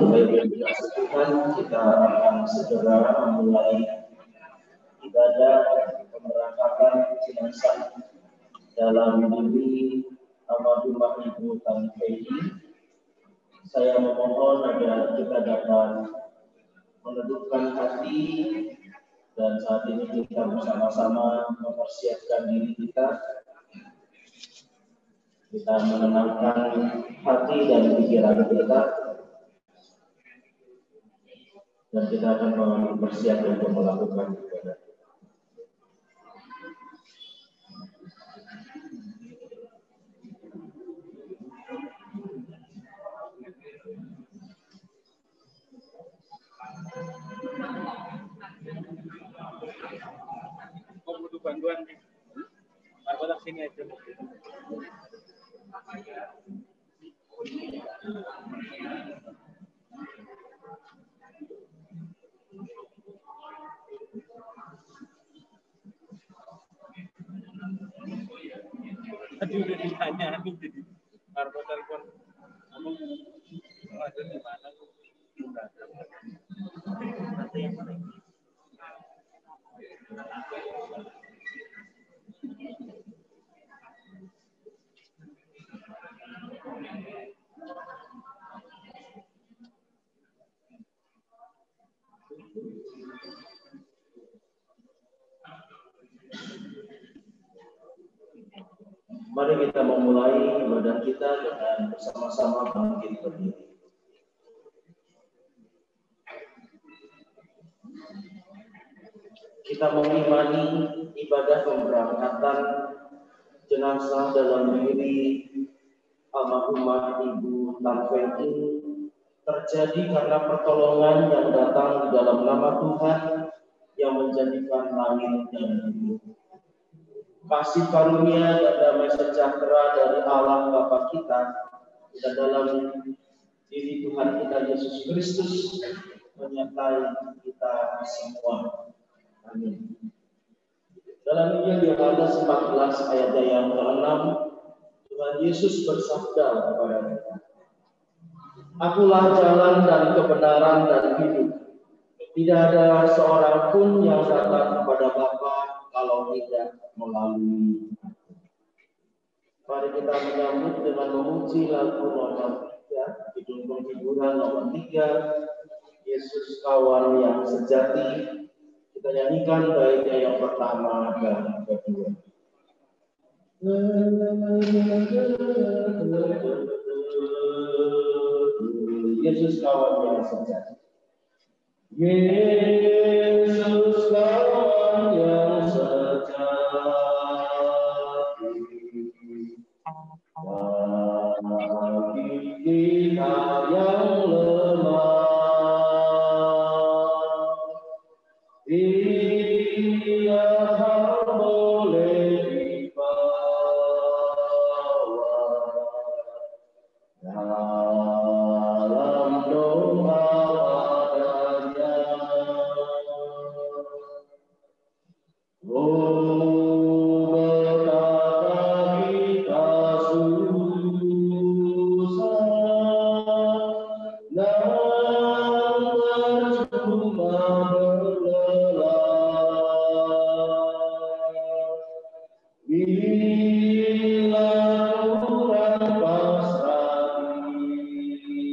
Baik yang dikasih Tuhan, kita akan segera memulai ibadah pemberangkatan jenazah dalam diri almarhumah Ibu Tan Peggy. Saya memohon agar kita dapat menundukkan hati dan saat ini kita bersama-sama mempersiapkan diri kita menenangkan hati dan pikiran kita, dan kita akan mempersiapkan untuk melakukan ibadah. Mau butuh bantuan nih, aku sini aja. Tadi udah ditanya nih, jadi Marco telepon, kamu ada di mana? Nanti yang mana? Mari kita memulai ibadah kita dengan bersama-sama bangkit berdiri. Kita mengimani ibadah pemberangkatan jenazah dalam diri almarhumah Ibu Tan Peggy terjadi karena pertolongan yang datang di dalam nama Tuhan yang menjadikan langit dan bumi. Kasih karunia dan damai sejahtera dari Allah Bapa kita dan dalam diri Tuhan kita Yesus Kristus menyertai kita semua. Amin. Dalam Injil Yohanes 14 ayat yang ke-6, Tuhan Yesus bersabda kepada kita, "Akulah jalan dan kebenaran dan hidup. Tidak ada seorang pun yang datang kepada Bapa kalau tidak melalui aku." Mari kita menyambut dengan memuji lagu nomor 3, judul penghiburan nomor 3, Yesus Kawan yang Sejati. Kita nyanyikan baiknya yang pertama dan kedua. Yesus kawan yang sejati. Yesus kawan yang sejati, bagi kita yang lemah, tiap hal boleh dibawa dalam doa padanya. Oh, betapa kita susah dan percuma berlelah bila kurang pasrah diri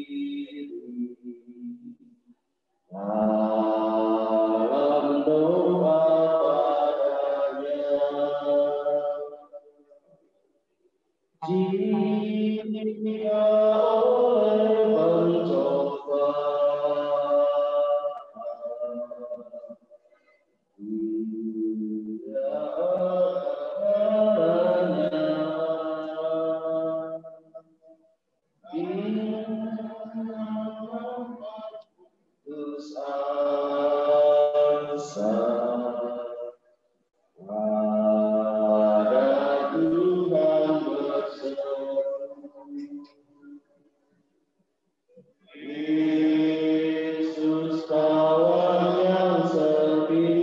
dalam doa padanya. Jika oleh pencobaan tidak adanya, putus asa pada Tuhan berseru. Yesus kawan yang setia,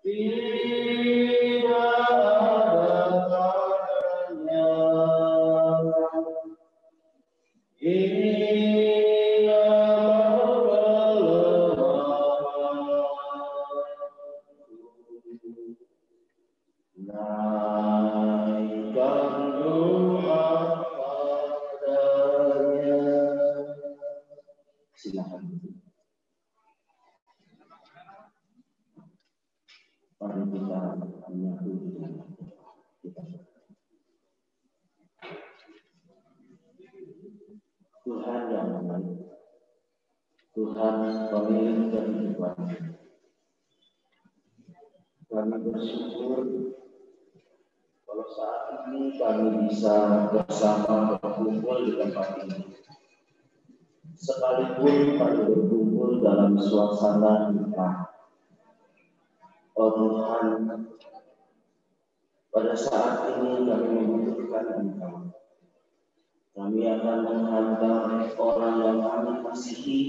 tidak ada tandanya. Silakan. Mari kita menyatu dengan kita. Tuhan yang baik, Tuhan pemilik kehidupan. Kami bersyukur kalau saat ini kami bisa bersama berkumpul di tempat ini. Sekalipun kami berkumpul dalam suasana duka. Oh Tuhan, pada saat ini kami membutuhkan Engkau. Kami akan menghantar orang yang kami kasihi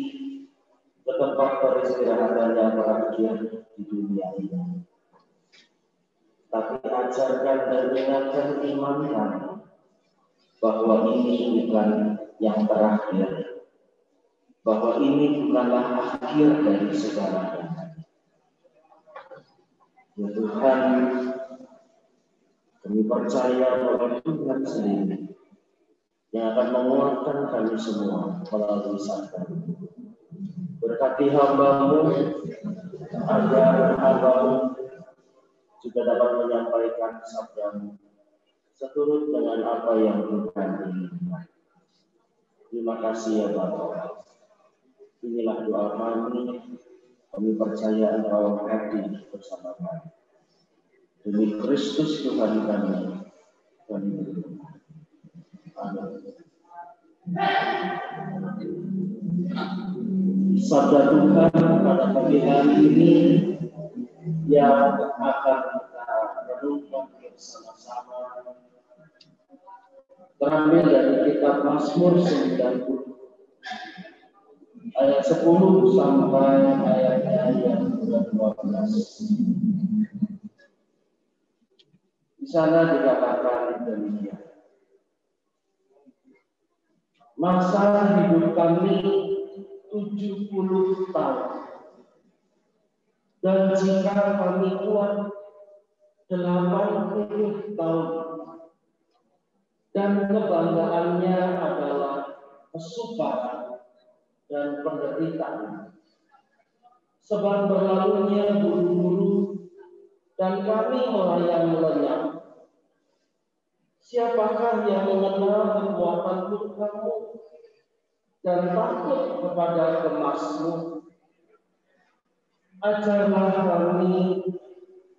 ke tempat peristirahatan yang berakhir di dunia ini. Tapi ajarkan dan ingatkan iman kami bahwa ini bukan yang terakhir, bahwa ini bukanlah akhir dari segalanya. Ya Tuhan, kami percaya bahwa Tuhan sendiri yang akan menguatkan kami semua melalui sabda. Berkati hamba-Mu agar hamba-Mu juga dapat menyampaikan sabda-Mu seturut dengan apa yang Tuhan inginkan. Terima kasih ya Bapa. Inilah doa kami percaya Engkau hadir bersama kami. Demi Kristus Tuhan kami berdoa. Amin. Sabda Tuhan pada pagi hari ini yang akan kita renungkan bersama-sama terambil dari kitab Mazmur 90 ayat 10 sampai ayatnya yang ke-12. Di sana dikatakan demikian. Masa hidup kami 70 tahun. Dan jika kami kuat 80 tahun. Dan kebanggaannya adalah kesukaran dan penderitaan. Sebab berlalunya buru-buru dan kami melayang lenyap. Siapakah yang mengenal kekuatan Tuhanmu dan takut kepada kemas-Mu? Ajarlah kami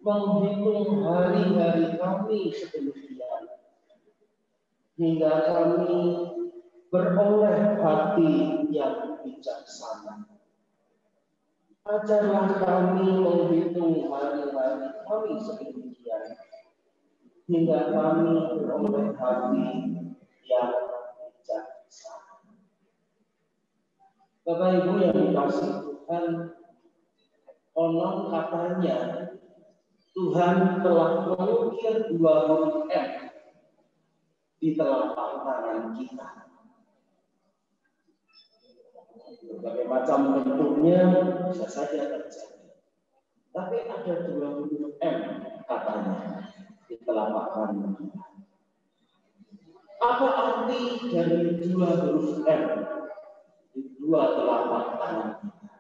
menghitung hari-hari kami sedemikian, hingga kami beroleh hati yang bijaksana. Ajarlah kami menghitung hari-hari kami sedemikian, hingga kami beroleh hati yang bijaksana. Bapak Ibu yang dikasihi Tuhan, konon katanya Tuhan telah mengukir 2 huruf M di telapak tangan kita. Berbagai macam bentuknya bisa saja terjadi. Tapi ada 2 huruf M katanya di telapak tangan kita. Apa arti dari 2 huruf M di 2 telapak tangan kita?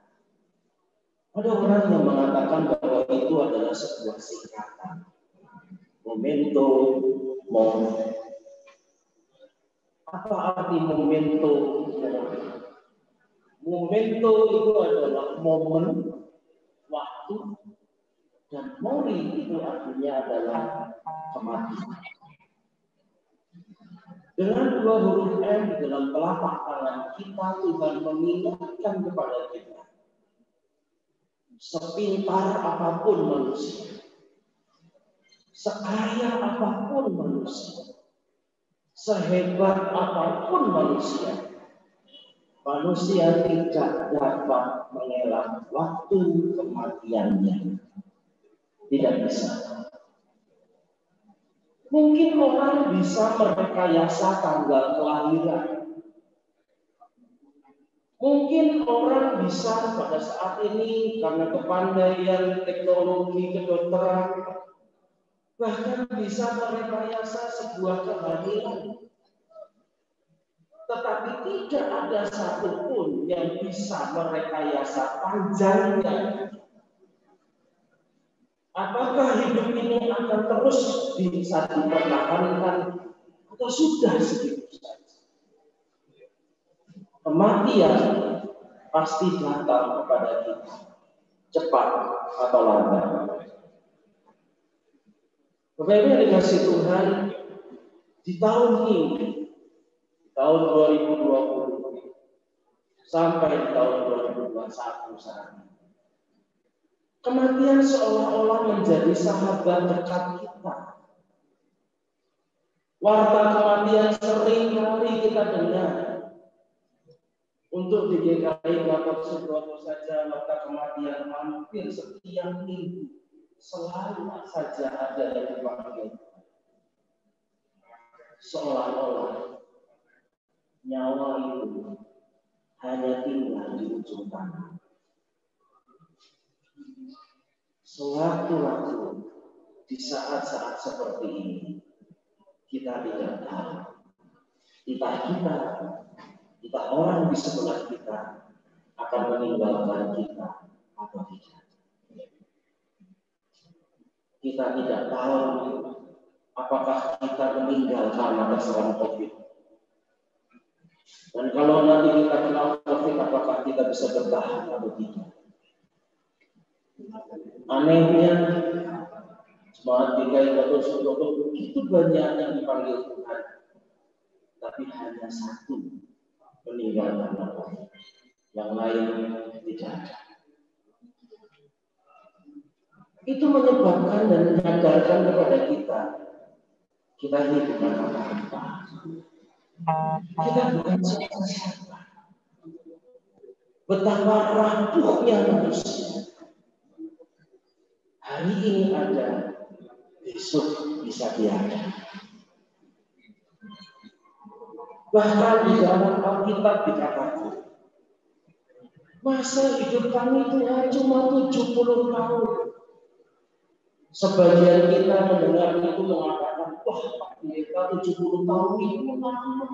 Ada orang yang mengatakan bahwa itu adalah sebuah singkatan. Memento mori. Apa arti memento mori? Memento itu adalah momen, waktu, dan mori itu artinya adalah kematian. Dengan 2 huruf M di dalam telapak tangan kita, Tuhan mengingatkan kepada kita. Sepintar apapun manusia, sekaya apapun manusia, sehebat apapun manusia, manusia tidak dapat mengelak waktu kematiannya. Tidak bisa. Mungkin orang bisa merekayasa tanggal kelahiran, Mungkin orang bisa pada saat ini karena kepandaian teknologi kedokteran bahkan bisa merekayasa sebuah kehamilan. Tetapi tidak ada satupun yang bisa merekayasa panjangnya. Apakah hidup ini akan terus bisa dipertahankan atau sudah segitu saja? Kematian pasti datang kepada kita, cepat atau lambat. Bapak Ibu yang dikasih Tuhan, di tahun ini, tahun 2020 sampai di tahun 2021 saat ini, kematian seolah-olah menjadi sahabat dekat kita. Warta kematian sering kali kita dengar. Untuk di GKI Gatot Subroto saja, maka kematian hampir setiap minggu selalu saja ada yang dipanggil. Seolah-olah nyawa itu hanya tinggal di ujung tangan. Sewaktu-waktu di saat-saat seperti ini kita tidak tahu. Kita orang di sebelah kita akan meninggalkan kita atau tidak. Kita tidak tahu apakah kita meninggal karena terserang COVID. Dan kalau nanti kita kena COVID, apakah kita bisa bertahan atau tidak? Anehnya, semangat GKI Gatot Subroto begitu banyak yang dipanggil Tuhan, tapi hanya satu meninggalkan Allah, yang lain tidak ada. Itu menyebabkan dan menyadarkan kepada kita ini bukan apa-apa. Kita bukan siapa-siapa. Betapa rapuhnya manusia. Hari ini ada, besok bisa tiada. Bahkan di dalam Alkitab dikatakan, masa hidup kami Tuhan cuma 70 tahun. Sebagian kita mendengar itu mengatakan, wah Pak Pendeta 70 tahun itu lama.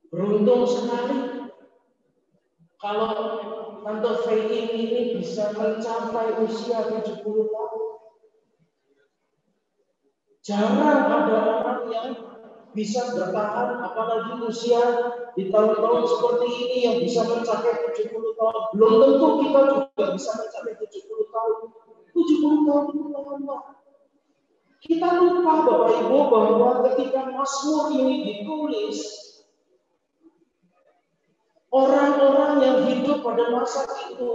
Beruntung sekali kalau Tante Fei ini bisa mencapai usia 70 tahun. Jarang ada orang yang bisa bertahan, apalagi usia di tahun-tahun seperti ini yang bisa mencapai 70 tahun. Belum tentu kita juga bisa mencapai 70 tahun. 70 tahun itu lama. Kita lupa Bapak Ibu bahwa ketika Mazmur ini ditulis, orang-orang yang hidup pada masa itu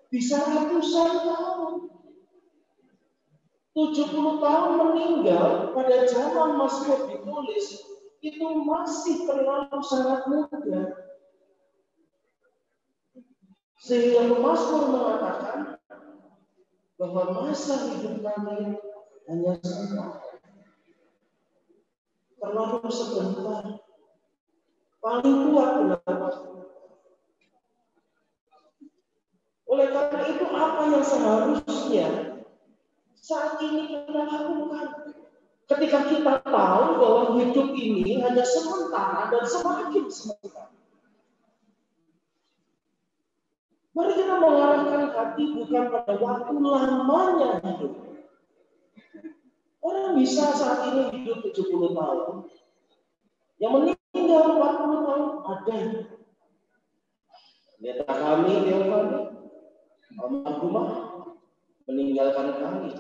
bisa ratusan tahun. 70 tahun meninggal pada zaman Mazmur ditulis itu masih terlalu sangat muda. Sehingga Mazmur mengatakan bahwa masa hidup kami hanya sebentar. Terlalu sebentar. Paling kuat berapa? Oleh karena itu apa yang seharusnya saat ini kita lakukan? Ketika kita tahu bahwa hidup ini hanya sementara dan semakin sementara. Mari kita mengarahkan hati bukan pada waktu lamanya hidup. Orang bisa saat ini hidup 70 tahun. Yang meninggal 40 tahun ada. Pendeta kami, almarhumah meninggalkan kami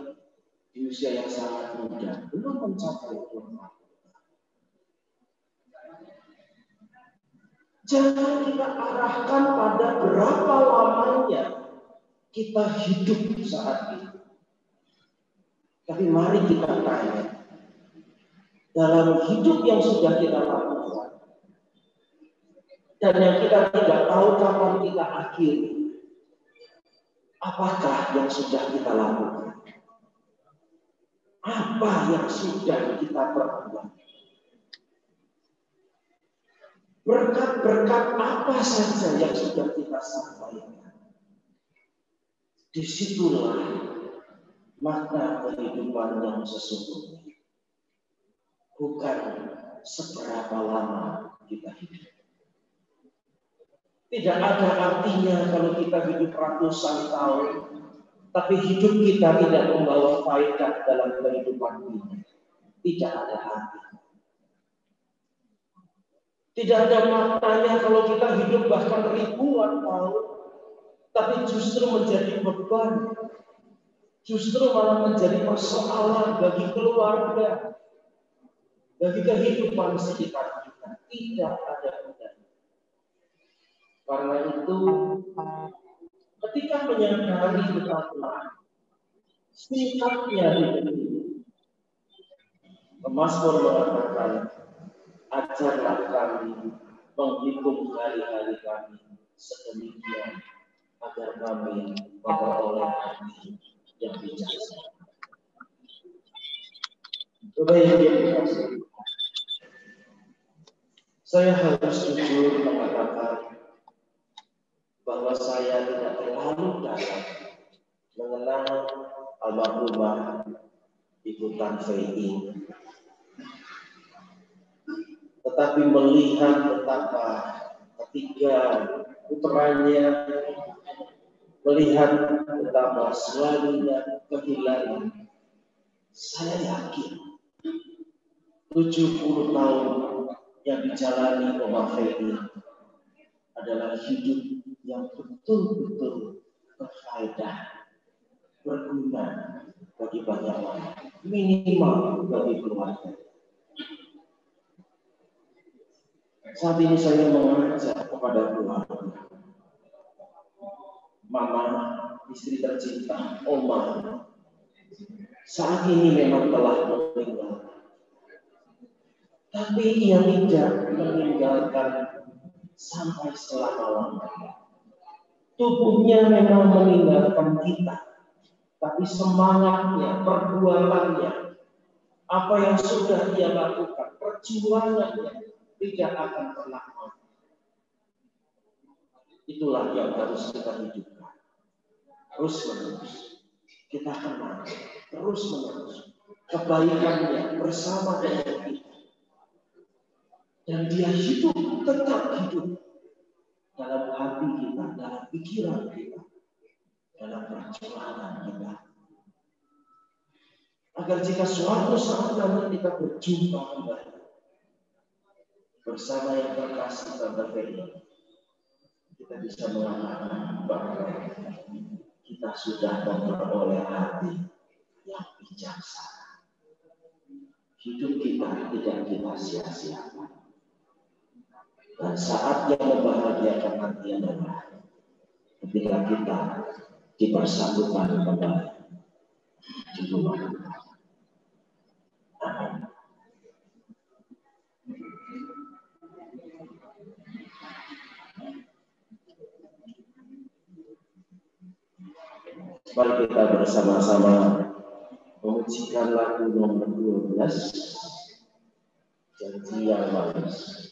di usia yang sangat muda, belum mencapai umur. Jangan kita arahkan pada berapa lamanya kita hidup saat ini. Tapi mari kita tanya, dalam hidup yang sudah kita lakukan, dan yang kita tidak tahu kapan kita akhiri, apakah yang sudah kita lakukan? Apa yang sudah kita perbuat? berkat-berkat apa saja yang sudah kita sampaikan. Disitulah makna kehidupan yang sesungguhnya. Bukan seberapa lama kita hidup. Tidak ada artinya kalau kita hidup ratusan tahun, tapi hidup kita tidak membawa faedah dalam kehidupan ini. Tidak ada arti. Tidak ada maknanya kalau kita hidup bahkan ribuan tahun, tapi justru menjadi beban. Justru malah menjadi persoalan bagi keluarga, bagi kehidupan sekitar kita. Tidak ada gunanya. Karena itu, ketika menyadari betapa singkatnya hidup ini, Mazmur mengatakan, ajarlah kami menghitung hari-hari kami sedemikian agar kami memperoleh hati yang bijaksana. Bapak yang dikasihi, saya harus jujur mengatakan bahwa saya tidak terlalu dalam mengenal almarhumah Ibu Tan Fei Ying. Tetapi melihat betapa ketiga putranya, melihat betapa suaminya kehilangan, saya yakin 70 tahun yang dijalani Oma Fei Ying adalah hidup yang betul-betul berfaedah, berguna bagi banyak orang, minimal bagi keluarga. Saat ini saya mengajak kepada keluarga, mama, istri tercinta, oma, saat ini memang telah meninggal. Tapi ia tidak meninggalkan sampai selama-lamanya. Tubuhnya memang meninggalkan kita, tapi semangatnya, perbuatannya, apa yang sudah ia lakukan, perjuangannya tidak akan pernah mati. Itulah yang harus kita hidupkan. Terus-menerus. Kita kenal. Terus-menerus. Kebaikannya bersama dengan kita. Dan dia hidup, tetap hidup. Dalam hati kita, dalam pikiran kita. Dalam perjuangan kita. Agar jika suatu saat nanti kita berjumpa kembali bersama yang terkasih Tante Fei, kita bisa mengatakan bahwa kita sudah memperoleh hati yang bijaksana. Hidup kita tidak kita sia-siakan. Dan saat yang membahagiakan nanti adalah ketika kita dipersatukan kembali di rumah kita. Amin. Mari kita bersama-sama memujikan lagu nomor 12, Janji yang Manis.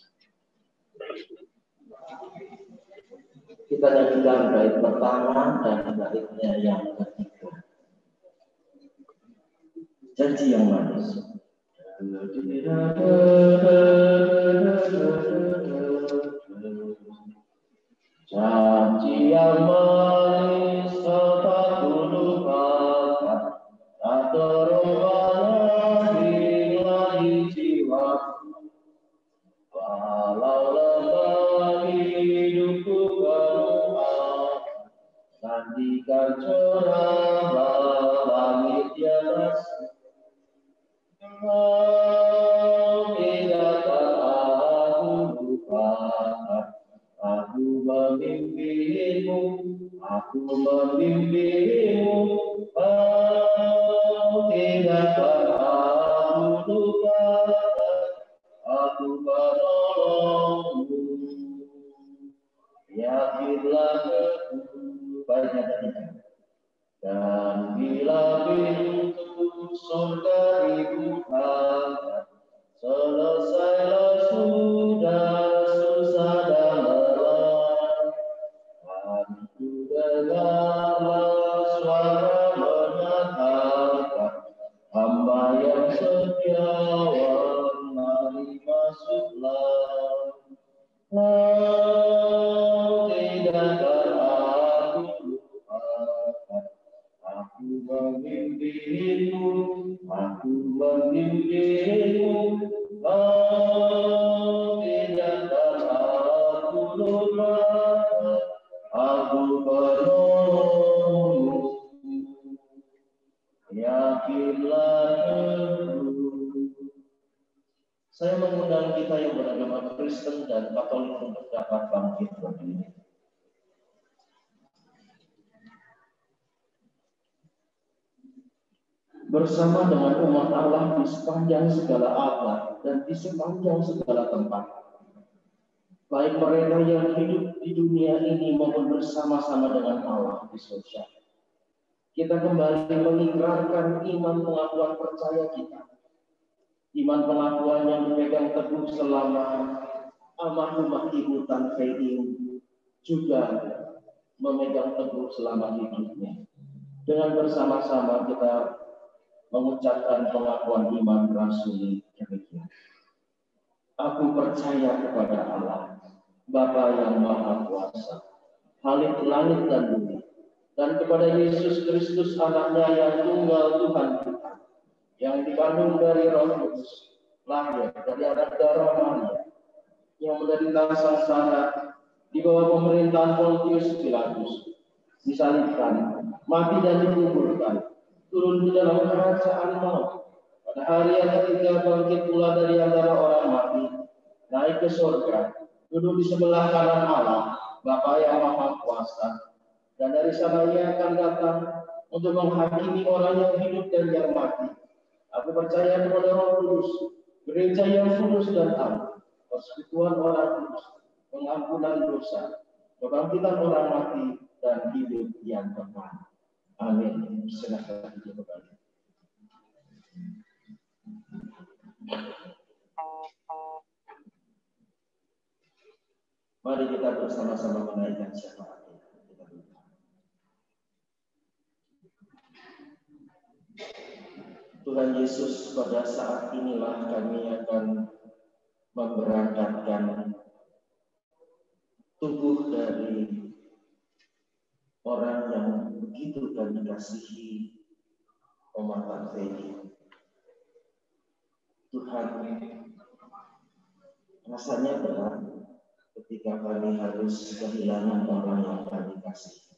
Kita nyanyikan bait pertama dan baitnya yang ketiga. Janji yang Manis. Janji yang manis serta dulu kata, tak terubahnya di jiwaku. Walau lemah hidupku penuh, nantikan cerah langit di atas. Engkau tidakkan aku lupakan. Aku memimpimu, kau tidakkan aku lupakan, aku menolongmu. Yakinlah aku banyak dan bila pintu surga dibuka, selesailah sudah tidak berarti aku memimpinmu, kau tidak berarti aku penolongmu, yakinlah teguh. Saya mengundang kita yang beragama Kristen dan Katolik untuk dapat bangkit berdiri. Bersama dengan umat Allah di sepanjang segala abad dan di sepanjang segala tempat. Baik mereka yang hidup di dunia ini maupun bersama-sama dengan Allah di surga. Kita kembali mengikrarkan iman pengakuan percaya kita. Iman pengakuan yang dipegang teguh selama almarhumah Ibu Tan Fei Ying juga memegang teguh selama hidupnya. Dengan bersama-sama kita mengucapkan pengakuan iman rasuli demikian. Aku percaya kepada Allah, Bapa yang Maha Kuasa, Khalik langit dan bumi, dan kepada Yesus Kristus anaknya yang tunggal Tuhan kita, yang dikandung dari Roh Kudus, lahir dari anak darah Maria, yang menderita sengsara di bawah pemerintahan Pontius Pilatus, disalibkan, mati dan dikuburkan, turun di dalam kerajaan maut, pada hari yang ketiga bangkit pula dari antara orang mati, naik ke surga, duduk di sebelah kanan Allah, Bapa yang Maha Kuasa, dan dari sana Ia akan datang untuk menghakimi orang yang hidup dan yang mati. Aku percaya kepada Roh Kudus, gereja yang kudus dan am, persekutuan orang kudus, pengampunan dosa, kebangkitan orang mati, dan hidup yang kekal. Amin. Silakan duduk kembali. Mari kita bersama-sama menaikkan syafaat kita. Tuhan Yesus, pada saat inilah kami akan memberangkatkan tubuh dari orang yang begitu kami kasihi, Oma Tan Fei Ying. Tuhan, rasanya berat ketika kami harus kehilangan orang yang kami kasih.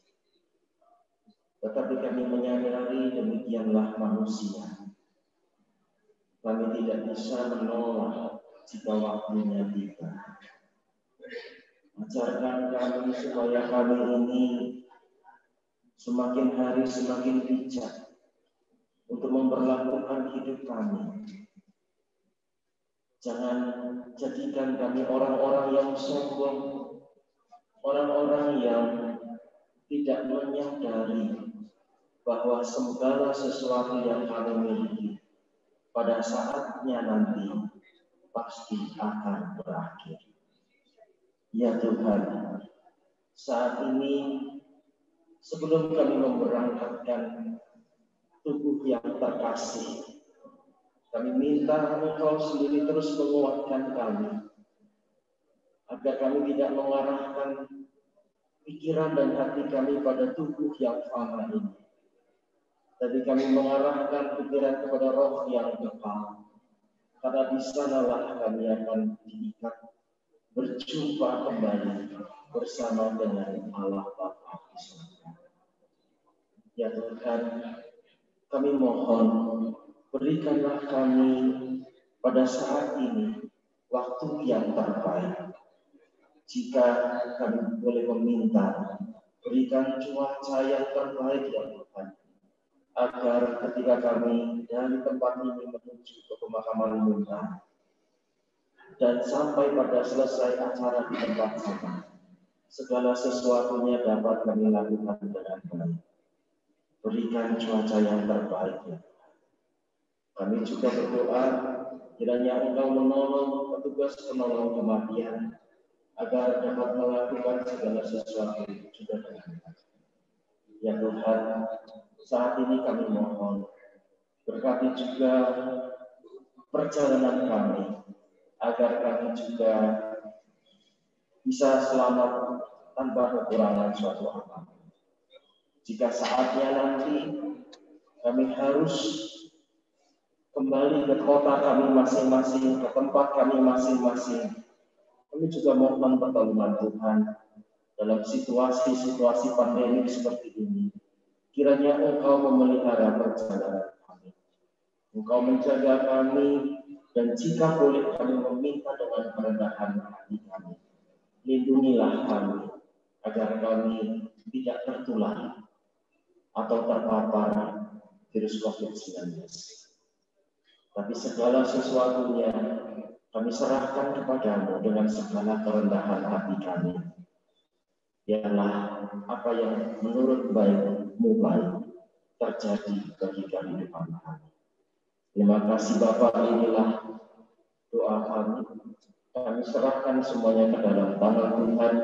Tetapi kami menyadari demikianlah manusia. Kami tidak bisa menolak jika waktunya tiba. Ajarkan kami supaya kami ini semakin hari semakin bijak untuk memperlakukan hidup kami. Jangan jadikan kami orang-orang yang sombong, orang-orang yang tidak menyadari bahwa segala sesuatu yang kami miliki pada saatnya nanti pasti akan berakhir. Ya Tuhan, saat ini sebelum kami memberangkatkan tubuh yang terkasih, kami minta Engkau sendiri terus menguatkan kami, agar kami tidak mengarahkan pikiran dan hati kami pada tubuh yang fana ini. Tapi kami mengarahkan pikiran kepada roh yang kekal. Karena di sanalah kami akan diikat, berjumpa kembali bersama dengan Allah Bapa di surga. Ya Tuhan, kami mohon, berikanlah kami pada saat ini waktu yang terbaik. Jika kami boleh meminta, berikan cuaca yang terbaik ya Tuhan, agar ketika kami dari tempat ini menuju ke pemakaman umum dan sampai pada selesai acara di tempat sana, segala sesuatunya dapat kami lakukan dengan baik. Berikan cuaca yang terbaik ya. Kami juga berdoa kiranya Engkau menolong petugas penolong kematian agar dapat melakukan segala sesuatu juga dengan baik. Ya Tuhan, saat ini kami mohon berkati juga perjalanan kami, agar kami juga bisa selamat tanpa kekurangan suatu apa. Jika saatnya nanti kami harus kembali ke kota kami masing-masing, ke tempat kami masing-masing, kami juga mohon pertolongan Tuhan dalam situasi-situasi pandemik seperti ini. Kiranya Engkau memelihara perjalanan kami. Engkau menjaga kami, dan jika boleh kami meminta dengan kerendahan hati kami, lindungilah kami agar kami tidak tertular atau terpapar virus COVID-19. Tapi segala sesuatunya kami serahkan kepadamu dengan segala kerendahan hati kami. Biarlah apa yang menurut baik-Mu baik terjadi bagi kehidupan kami. Terima kasih Bapa, inilah doa kami. Kami serahkan semuanya ke dalam tangan Tuhan,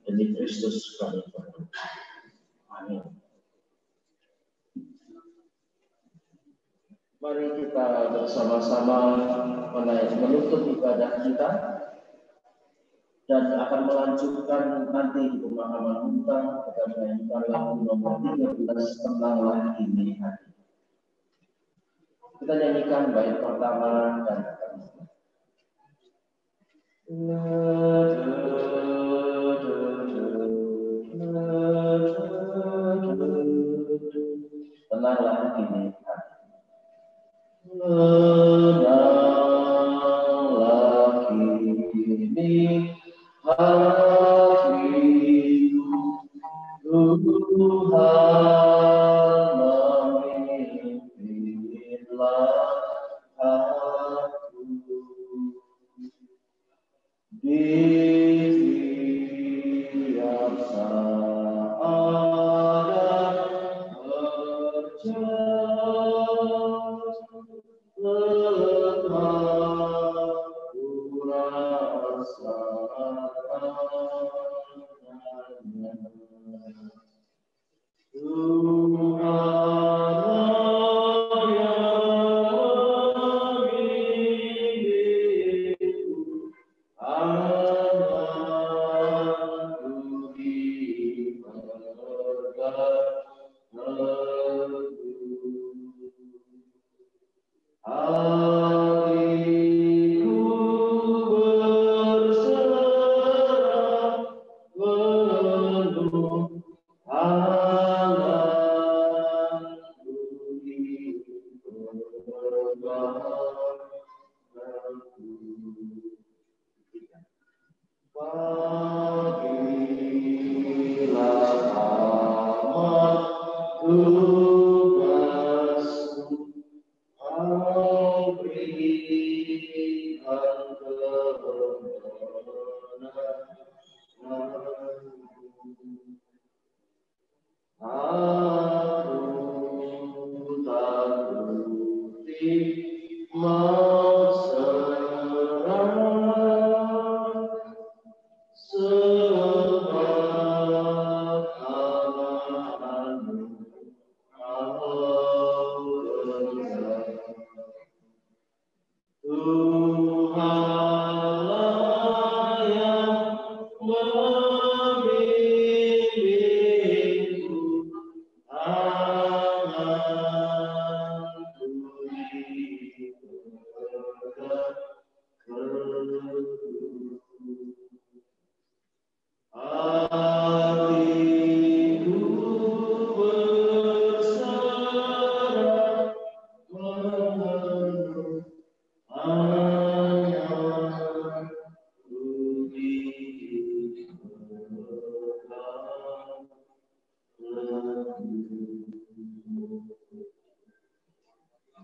demi Kristus kami berdoa. Amin. Mari kita bersama-sama menutup ibadah kita dan akan melanjutkan nanti di pemahaman tentang kita menyanyikan lagu nomor 13 Tenanglah Dini Hati. Kita nyanyikan bait pertama dan tenanglah dini hati. Tenanglah dini hatiku, Tuhan memimpinlah aku di tiap saat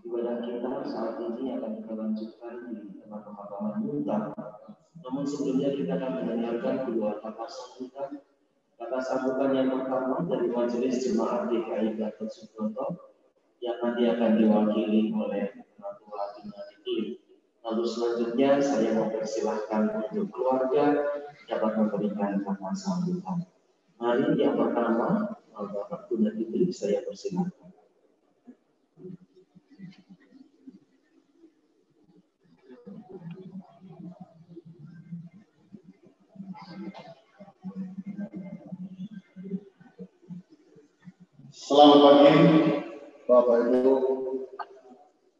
ibadah kita saat ini akan kita lanjutkan di tempat pemakaman Muntar. Namun sebelumnya kita akan mendengarkan kedua kata sambutan. Kata sambutan yang pertama dari Majelis Jemaat DKI Gatot Subroto yang nanti akan diwakili oleh Ketua Bina. Lalu selanjutnya saya mempersilahkan untuk keluarga dapat memberikan kata sambutan. Mari yang pertama Bapak Bunda Fitri, saya persilahkan. Selamat pagi, Bapak Ibu,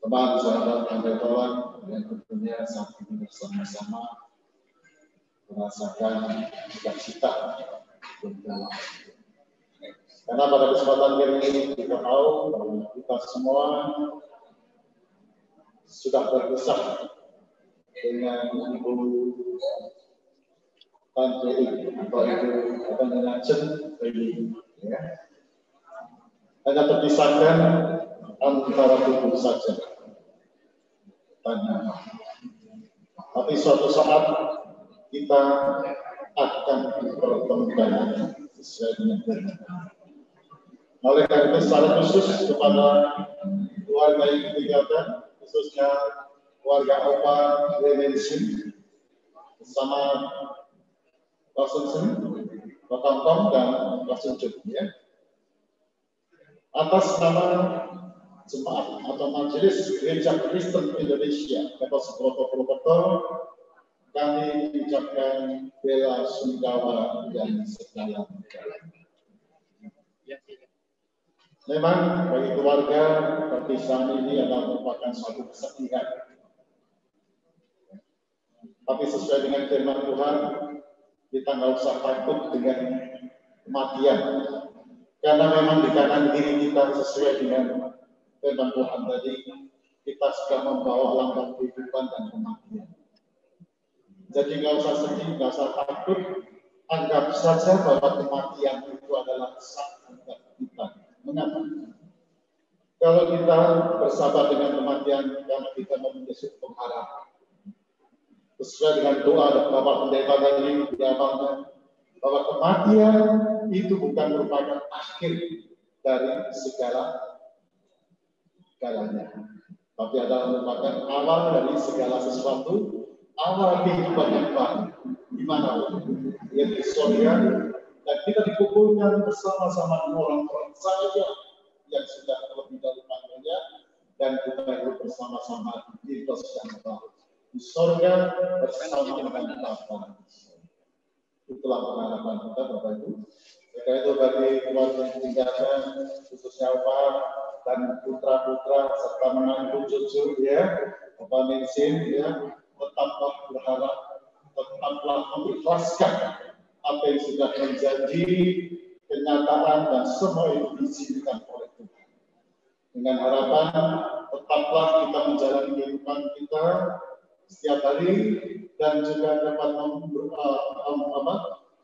teman sahabat kawan yang tentunya saat ini bersama-sama merasakan cita-cita dalam. Karena pada kesempatan kali ini kita tahu bahwa kita semua sudah berdesak dengan Ibu Tante atau Ibu ya. Hanya terpisahkan antara tubuh saja. Tanya. Tapi suatu saat kita akan dipertemukan sesuai dengan kehendak. Oleh karena itu secara khusus kepada keluarga yang ditinggalkan, khususnya keluarga Opa Lemensin bersama Pak Sunsun, Pak Tongtong dan Pak Sunjun, ya. Atas nama Jemaat atau Majelis Gereja Kristen Indonesia Kota Seproto Purwokerto, kami mengucapkan bela sungkawa dan segala galanya. Memang bagi keluarga perpisahan ini adalah merupakan suatu kesedihan. Tapi sesuai dengan firman Tuhan, kita nggak usah takut dengan kematian. Karena memang di kanan diri kita sesuai dengan firman Tuhan tadi, kita sudah membawa lambang kehidupan dan kematian. Jadi nggak usah sedih, nggak usah takut. Anggap saja bahwa kematian itu adalah sahabat kita. Mengapa? Kalau kita bersabar dengan kematian, karena kita memiliki pengharapan. Sesuai dengan doa dan Bapak Pendeta tadi di awalnya, bahwa kematian itu bukan merupakan akhir dari segalanya, tapi adalah merupakan awal dari segala sesuatu, awal kehidupan yang baru. Di mana? Yaitu surga, dan kita dikumpulkan bersama-sama dengan orang-orang saja yang sudah lebih dahulu panggilnya, dan kita hidup bersama-sama di Yesus yang baru. Di surga bersama dengan Bapa. Itulah pengharapan kita, Bapak Ibu. Maka itu bagi keluarga yang tinggalkan, khususnya Opa dan putra-putra serta menantu cucu, ya, Bapak Mensin, ya, tetaplah berharap, tetaplah mengikhlaskan apa yang sudah menjadi kenyataan dan semua itu diizinkan oleh Tuhan. Dengan harapan, tetaplah kita menjalani kehidupan kita setiap hari dan juga dapat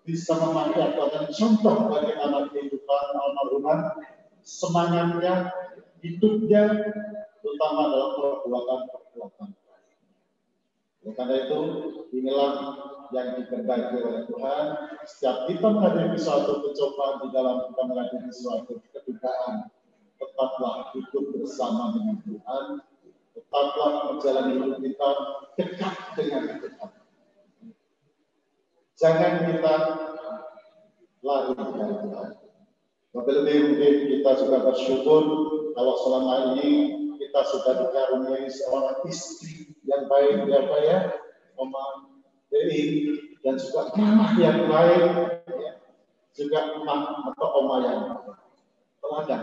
bisa memanfaatkan contoh bagaimana kehidupan almarhumah, semangatnya, hidupnya, terutama dalam perbuatan. Oleh karena itu, inilah yang dikehendaki oleh Tuhan. Setiap kita menghadapi suatu pencobaan di dalam kita menghadapi suatu kedukaan, tetaplah hidup bersama dengan Tuhan. Tetaplah menjalani hidup kita dekat dengan Tuhan. Jangan kita lari dari Tuhan. Lebih mungkin kita juga bersyukur kalau selama ini kita sudah dikaruniai seorang istri yang baik, ya, Oma Dewi, dan juga mama yang baik, ya, juga emak atau oma yang teladan.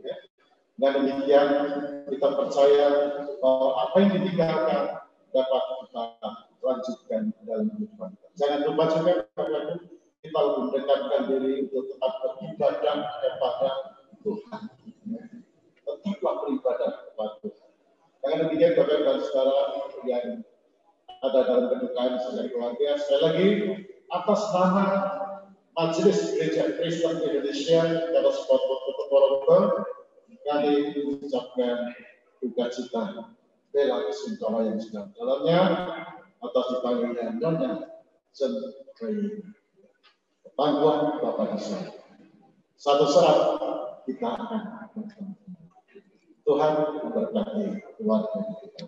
Ya. Dan demikian kita percaya bahwa apa yang ditinggalkan dapat kita lanjutkan dalam kehidupan kita. Jangan lupa juga kita mendekatkan diri untuk tetap beribadah kepada Tuhan. Tetaplah beribadah kepada Tuhan. Dengan demikian Bapak dan Saudara yang ada dalam kedukaan sebagai keluarga, sekali lagi atas nama Majelis Gereja Kristen Indonesia Kota Seproto, kami mengucapkan duka cita, bela sungkawa yang sudah dalamnya atas dipanggilnya Nyonya Jen Kri. Pangkuan Bapak Nasional. Satu saat kita akan bertemu. Tuhan memberkati keluarga kita.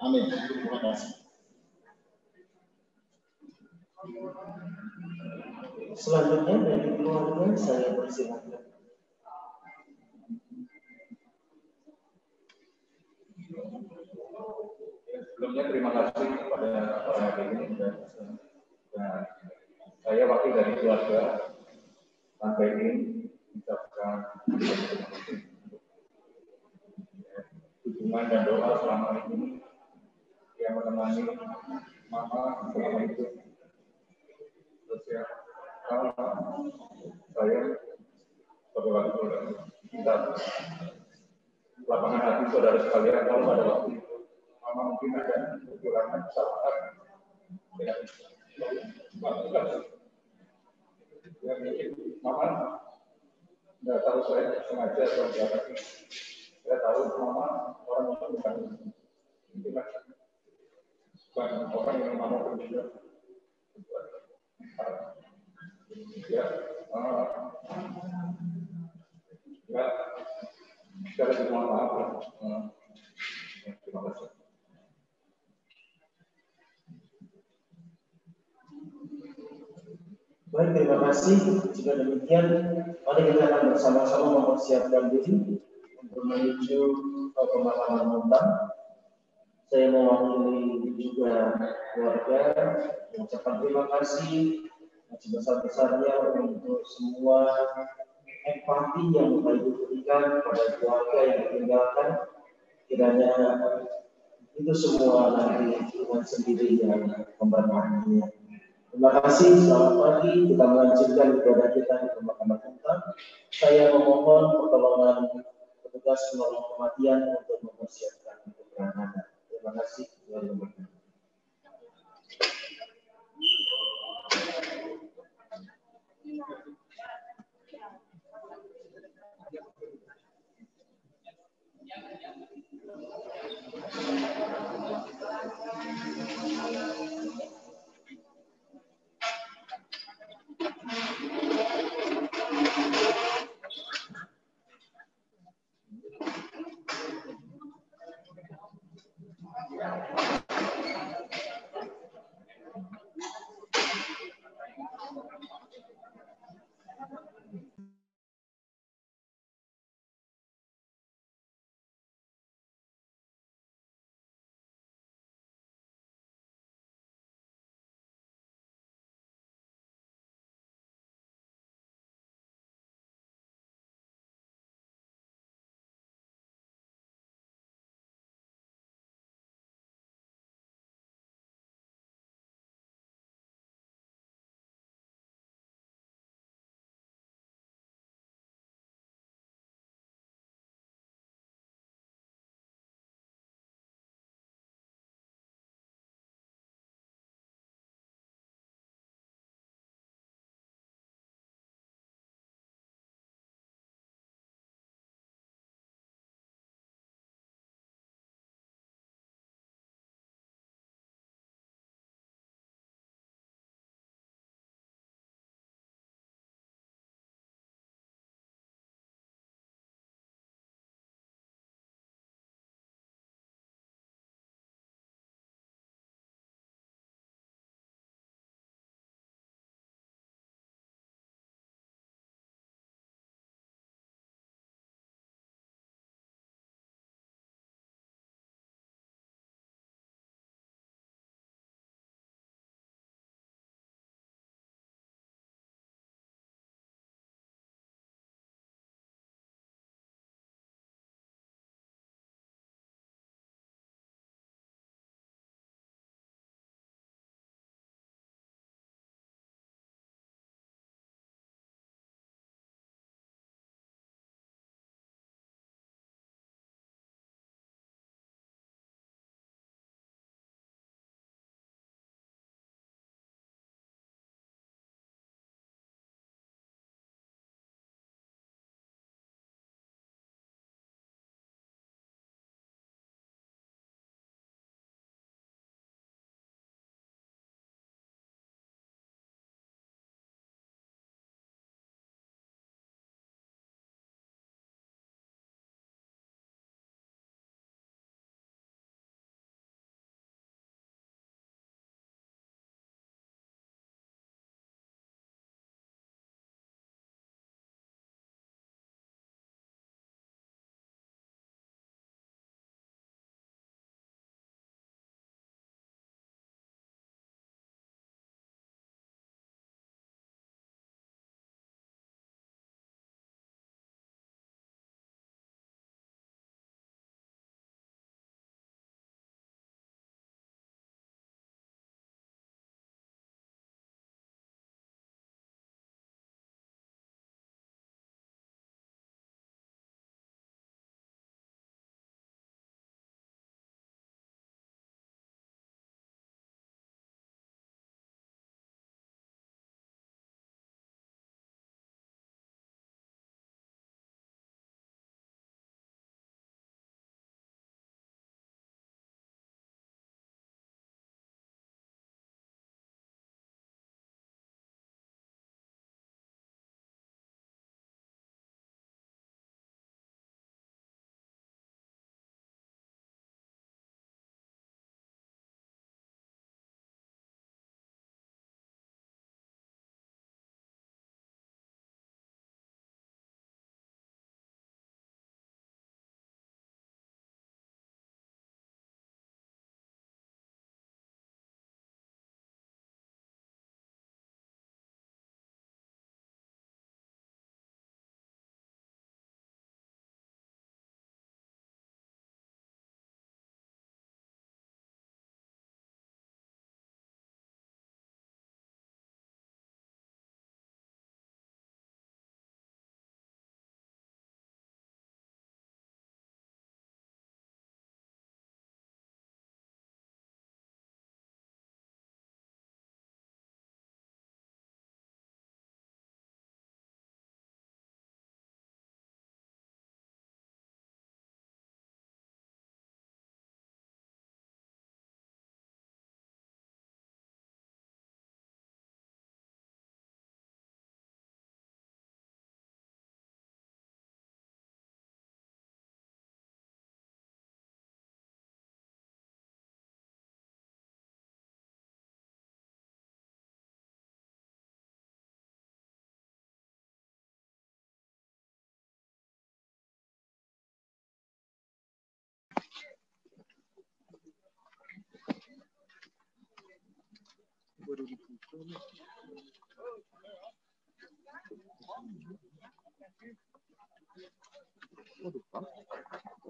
Amin. Terima kasih. Selanjutnya dari keluarga saya persilakan. Sebelumnya terima kasih kepada para hadirin dan saya wakil dari keluarga sampai ini mengucapkan mendoakan dukungan dan doa selama ini yang menemani mama selama itu. Terus ya, saya sebagai waktu kita lapangan hati saudara sekalian, kalau pada waktu itu mama mungkin ada kekurangan saat ya, mama nggak tahu saya sengaja atau enggak, saya tahu mama orang yang bukan orang yang mama berbeda ya, ya sekali lagi mohon maaf ya. Terima kasih. Baik, terima kasih. Jika demikian, mari kita akan bersama-sama mempersiapkan diri untuk menuju ke pemakaman Muntah. Saya mewakili juga keluarga mengucapkan terima kasih sebesar-besarnya untuk semua empati yang telah diberikan kepada keluarga yang ditinggalkan. Kiranya itu semua nanti dengan sendirinya membantunya. Terima kasih, selamat pagi. Kita melanjutkan ibadah kita di pemakaman Muntah. Saya memohon pertolongan petugas penolong kematian untuk mempersiapkan keberangkatan. Terima kasih.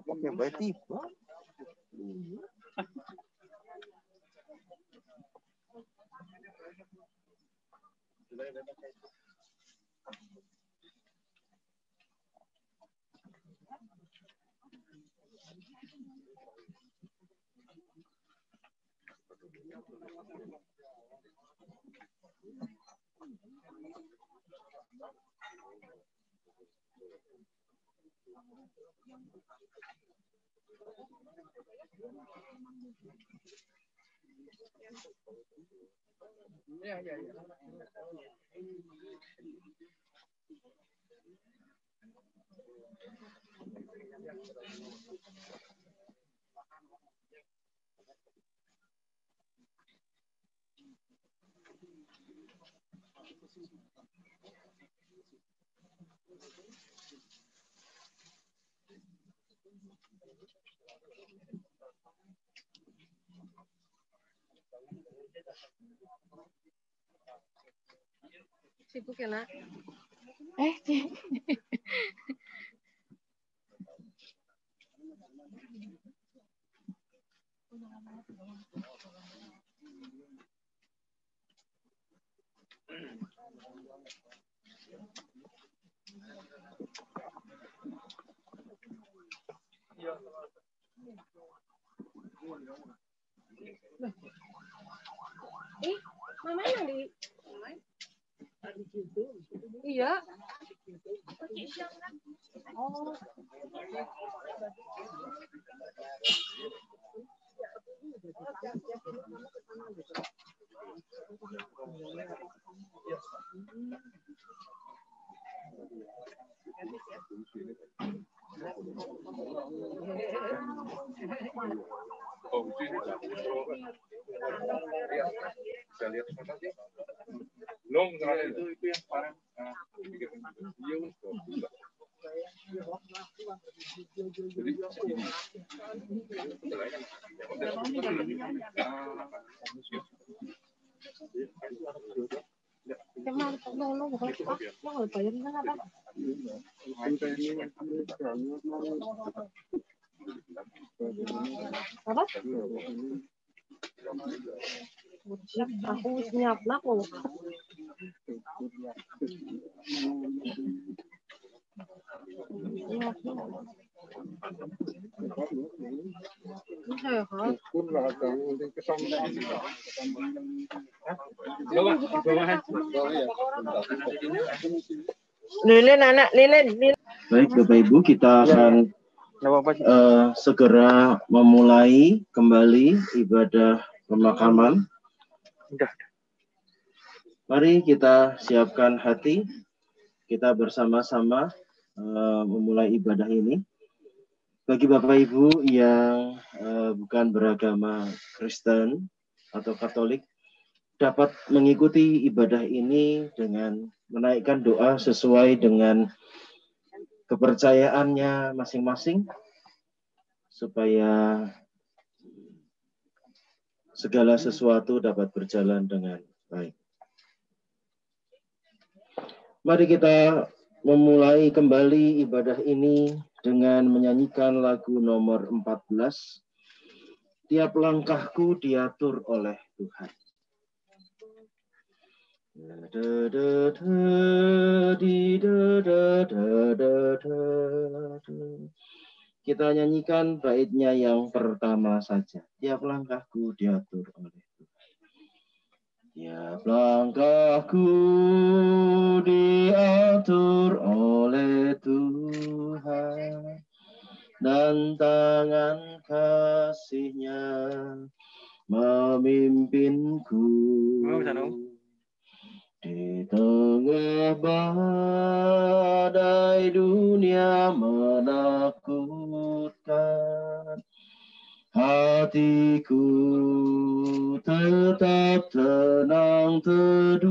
Oke, baik tiba. Ya. Sibuk ya, Nak? Mama yang di iya. Oh. Saya lihat nanti belum karena itu yang kemarin Apa? Aku siap aku. Lilin anak, lilin. Baik Bapak Ibu, kita akan segera memulai kembali ibadah pemakaman. Mari kita siapkan hati, kita bersama-sama memulai ibadah ini. Bagi Bapak Ibu yang bukan beragama Kristen atau Katolik, dapat mengikuti ibadah ini dengan menaikkan doa sesuai dengan kepercayaannya masing-masing, supaya segala sesuatu dapat berjalan dengan baik. Mari kita memulai kembali ibadah ini dengan menyanyikan lagu nomor 14. Tiap langkahku diatur oleh Tuhan. Kita nyanyikan baitnya yang pertama saja. Tiap langkahku diatur oleh Tuhan. Tiap langkahku diatur oleh Tuhan, dan tangan kasih-Nya memimpinku. Di tengah badai dunia menakutkan, hatiku tetap tenang teduh.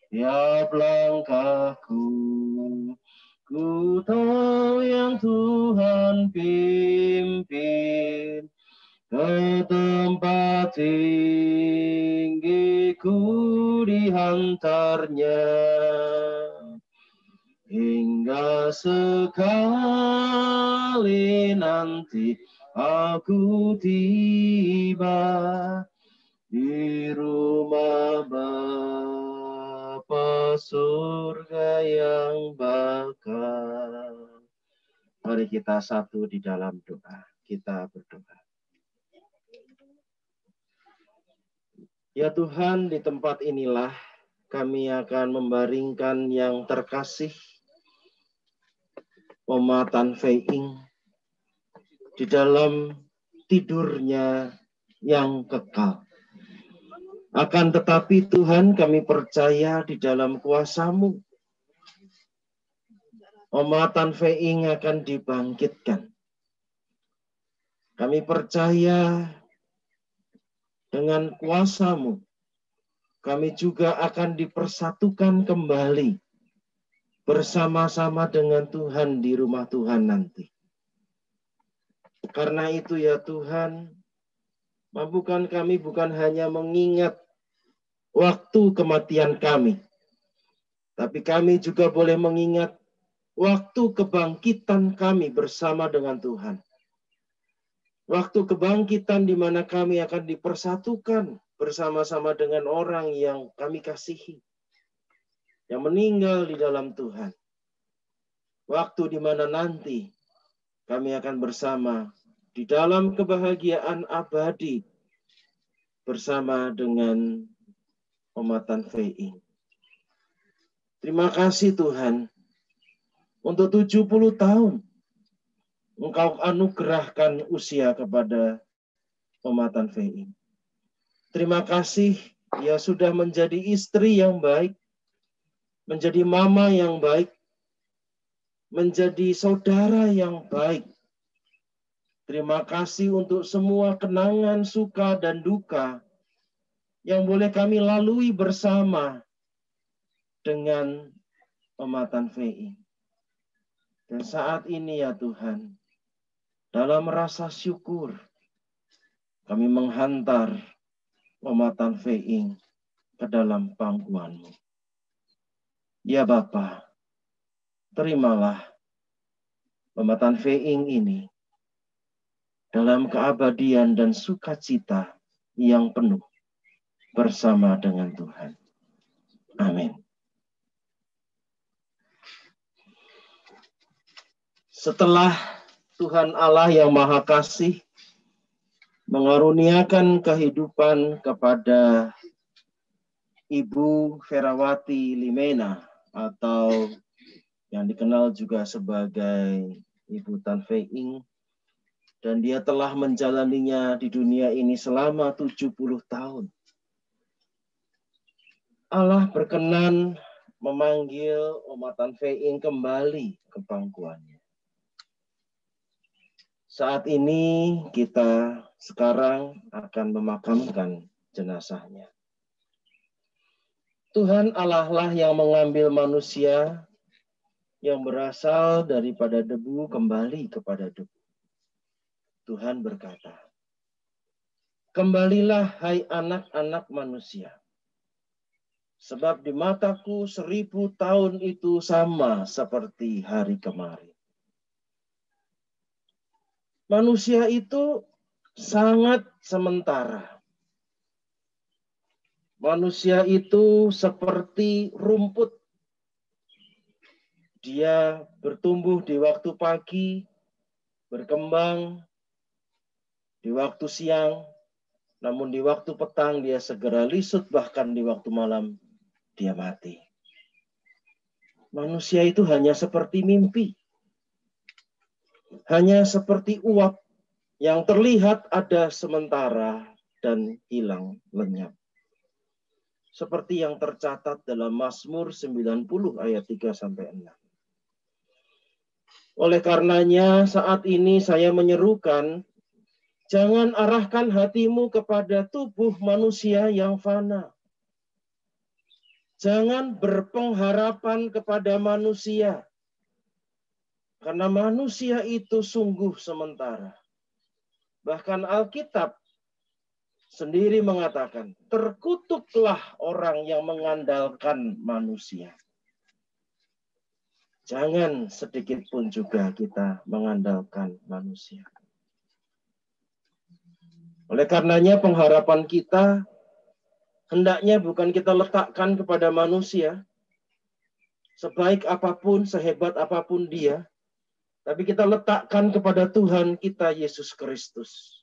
Tiap langkahku, ku tahu yang Tuhan pimpin, ke tempat tinggi ku dihantarnya, hingga sekali nanti aku tiba di rumah Bapa surga yang bakal. Mari kita satu di dalam doa. Kita berdoa. Ya Tuhan, di tempat inilah kami akan membaringkan yang terkasih Oma Tan Fei Ing di dalam tidurnya yang kekal. Akan tetapi Tuhan, kami percaya di dalam kuasa-Mu, Oma Tan Fei Ing akan dibangkitkan. Kami percaya dengan kuasa-Mu, kami juga akan dipersatukan kembali bersama-sama dengan Tuhan di rumah Tuhan nanti. Karena itu ya Tuhan, mampukan kami bukan hanya mengingat waktu kematian kami, tapi kami juga boleh mengingat waktu kebangkitan kami bersama dengan Tuhan. Waktu kebangkitan di mana kami akan dipersatukan bersama-sama dengan orang yang kami kasihi, yang meninggal di dalam Tuhan. Waktu di mana nanti kami akan bersama di dalam kebahagiaan abadi bersama dengan Oma Tan Fei Ing. Terima kasih Tuhan, untuk 70 tahun Engkau anugerahkan usia kepada Oma Tan Fei Ing. Terima kasih, ia sudah menjadi istri yang baik, menjadi mama yang baik, menjadi saudara yang baik. Terima kasih untuk semua kenangan suka dan duka yang boleh kami lalui bersama dengan Oma Tan Fei Ing. Dan saat ini ya Tuhan, dalam rasa syukur, kami menghantar Oma Tan Fei Ing ke dalam pangkuan-Mu. Ya Bapa, terimalah Oma Tan Fei Ing ini dalam keabadian dan sukacita yang penuh bersama dengan Tuhan. Amin. Setelah Tuhan Allah yang Maha Kasih mengaruniakan kehidupan kepada Ibu Ferawati Limena atau yang dikenal juga sebagai Ibu Tan Fei Ing, dan dia telah menjalaninya di dunia ini selama 70 tahun. Allah berkenan memanggil Oma Tan Fei Ing kembali ke pangkuannya. Saat ini kita sekarang akan memakamkan jenazahnya. Tuhan Allah lah yang mengambil manusia yang berasal daripada debu kembali kepada debu. Tuhan berkata, "Kembalilah hai anak-anak manusia, sebab di mataku 1000 tahun itu sama seperti hari kemarin." Manusia itu sangat sementara. Manusia itu seperti rumput. Dia bertumbuh di waktu pagi, berkembang di waktu siang, namun di waktu petang dia segera lisut, bahkan di waktu malam dia mati. Manusia itu hanya seperti mimpi. Hanya seperti uap yang terlihat ada sementara dan hilang lenyap. Seperti yang tercatat dalam Mazmur 90 ayat 3-6. Oleh karenanya saat ini saya menyerukan, jangan arahkan hatimu kepada tubuh manusia yang fana. Jangan berpengharapan kepada manusia. Karena manusia itu sungguh sementara. Bahkan Alkitab sendiri mengatakan, terkutuklah orang yang mengandalkan manusia. Jangan sedikit pun juga kita mengandalkan manusia. Oleh karenanya pengharapan kita hendaknya bukan kita letakkan kepada manusia, sebaik apapun, sehebat apapun dia, tapi kita letakkan kepada Tuhan kita Yesus Kristus.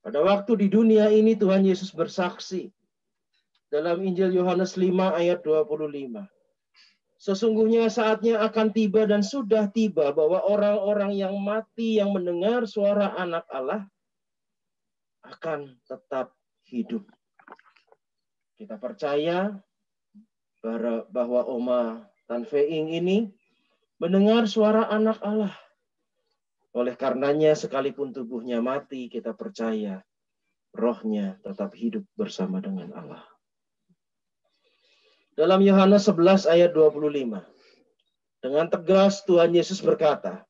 Pada waktu di dunia ini Tuhan Yesus bersaksi dalam Injil Yohanes 5 ayat 25. Sesungguhnya saatnya akan tiba dan sudah tiba bahwa orang-orang yang mati yang mendengar suara Anak Allah akan tetap hidup. Kita percaya bahwa Oma Tan Fei Ing ini mendengar suara Anak Allah. Oleh karenanya sekalipun tubuhnya mati, kita percaya rohnya tetap hidup bersama dengan Allah. Dalam Yohanes 11 ayat 25. Dengan tegas Tuhan Yesus berkata,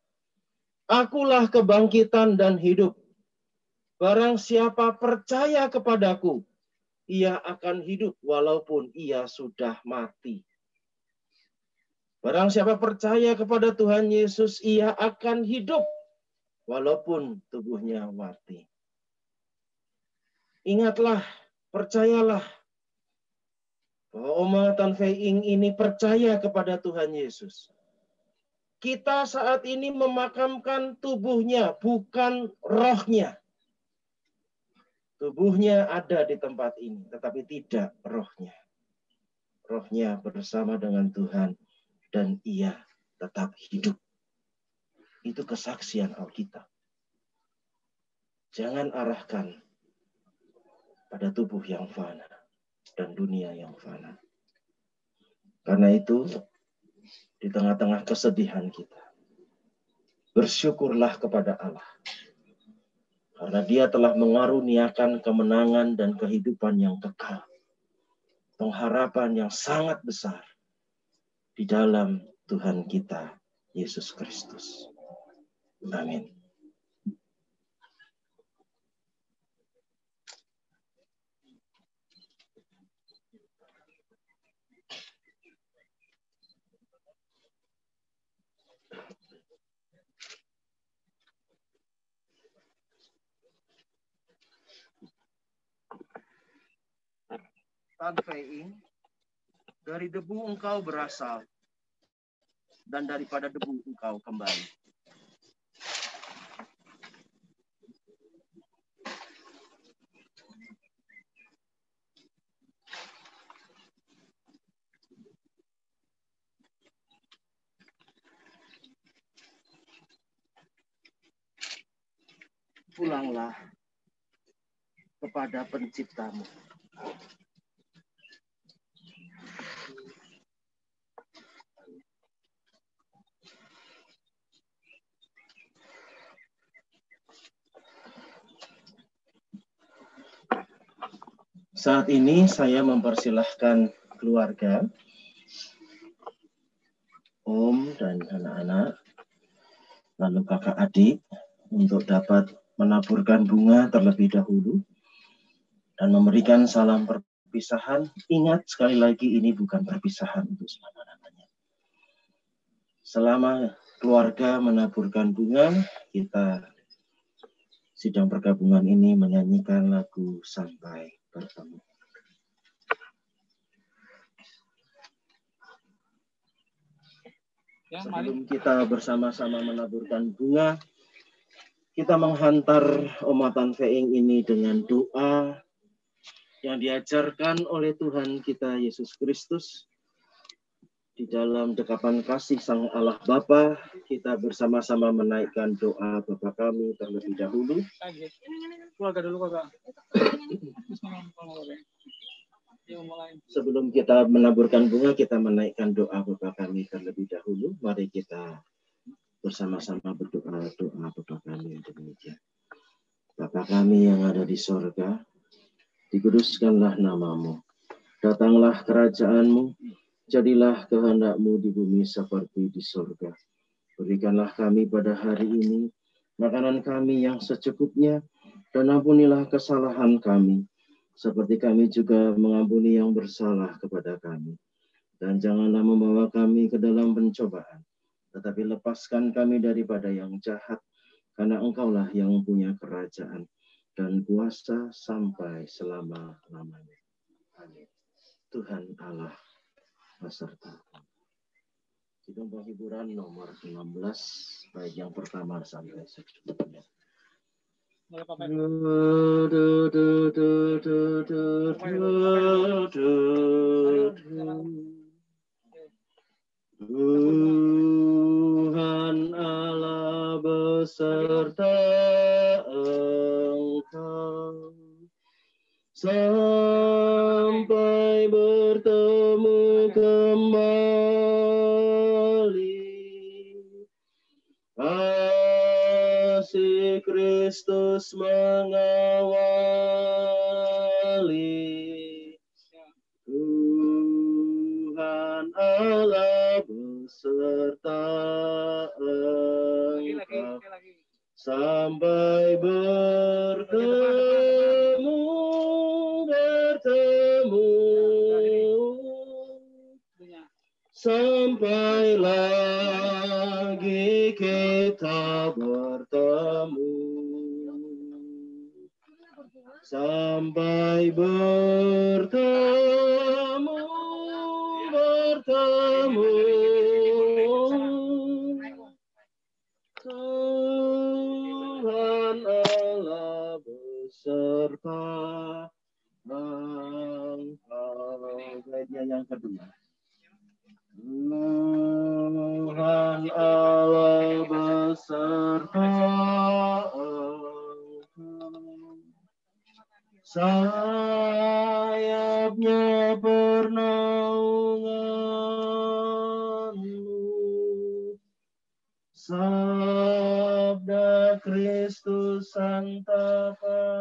Akulah kebangkitan dan hidup. Barang siapa percaya kepadaku, ia akan hidup walaupun ia sudah mati. Barang siapa percaya kepada Tuhan Yesus, ia akan hidup walaupun tubuhnya mati. Ingatlah, percayalah bahwa Oma Tan Fei Ing ini percaya kepada Tuhan Yesus. Kita saat ini memakamkan tubuhnya, bukan rohnya. Tubuhnya ada di tempat ini, tetapi tidak rohnya. Rohnya bersama dengan Tuhan dan ia tetap hidup. Itu kesaksian Alkitab. Jangan arahkan pada tubuh yang fana dan dunia yang fana. Karena itu, di tengah-tengah kesedihan kita, bersyukurlah kepada Allah. Karena Dia telah mengaruniakan kemenangan dan kehidupan yang kekal. Pengharapan yang sangat besar di dalam Tuhan kita, Yesus Kristus. Amin. Tan Fei Ing, dari debu engkau berasal, dan daripada debu engkau kembali. Pulanglah kepada penciptamu. Saat ini saya mempersilahkan keluarga, Om dan anak-anak, lalu kakak adik, untuk dapat menaburkan bunga terlebih dahulu dan memberikan salam perpisahan. Ingat sekali lagi ini bukan perpisahan untuk selama-lamanya. Selama keluarga menaburkan bunga, kita sidang pergabungan ini menyanyikan lagu Sampai Bertemu. Sebelum kita bersama-sama menaburkan bunga, kita menghantar Oma Tan Fei Ing ini dengan doa yang diajarkan oleh Tuhan kita Yesus Kristus. Di dalam dekapan kasih Sang Allah Bapa, kita bersama-sama menaikkan doa Bapa kami terlebih dahulu. Keluarga dulu, Kakak. Sebelum kita menaburkan bunga, kita menaikkan doa Bapa kami terlebih dahulu. Mari kita bersama-sama berdoa Bapa kami yang demikian. Bapa kami yang ada di sorga, dikuduskanlah namamu. Datanglah kerajaanmu, jadilah kehendak-Mu di bumi seperti di sorga. Berikanlah kami pada hari ini makanan kami yang secukupnya, dan ampunilah kesalahan kami, seperti kami juga mengampuni yang bersalah kepada kami. Dan janganlah membawa kami ke dalam pencobaan, tetapi lepaskan kami daripada yang jahat, karena Engkaulah yang punya kerajaan dan kuasa sampai selama-lamanya. Amin. Tuhan Allah beserta. Kita hiburan nomor 16, baik yang pertama sampai seterusnya. Tuhan Allah beserta Engkau sampai bertemu kembali. Kasih Kristus mengawali. Tuhan Allah beserta Engkau sampai bertemu sampai lagi kita bertemu, sampai bertemu. Tuhan Allah beserta Engkau. Baiknya yang kedua. Tuhan Allah beserta Engkau. Sayapnya pernaunganmu, sabda Kristus santapanmu.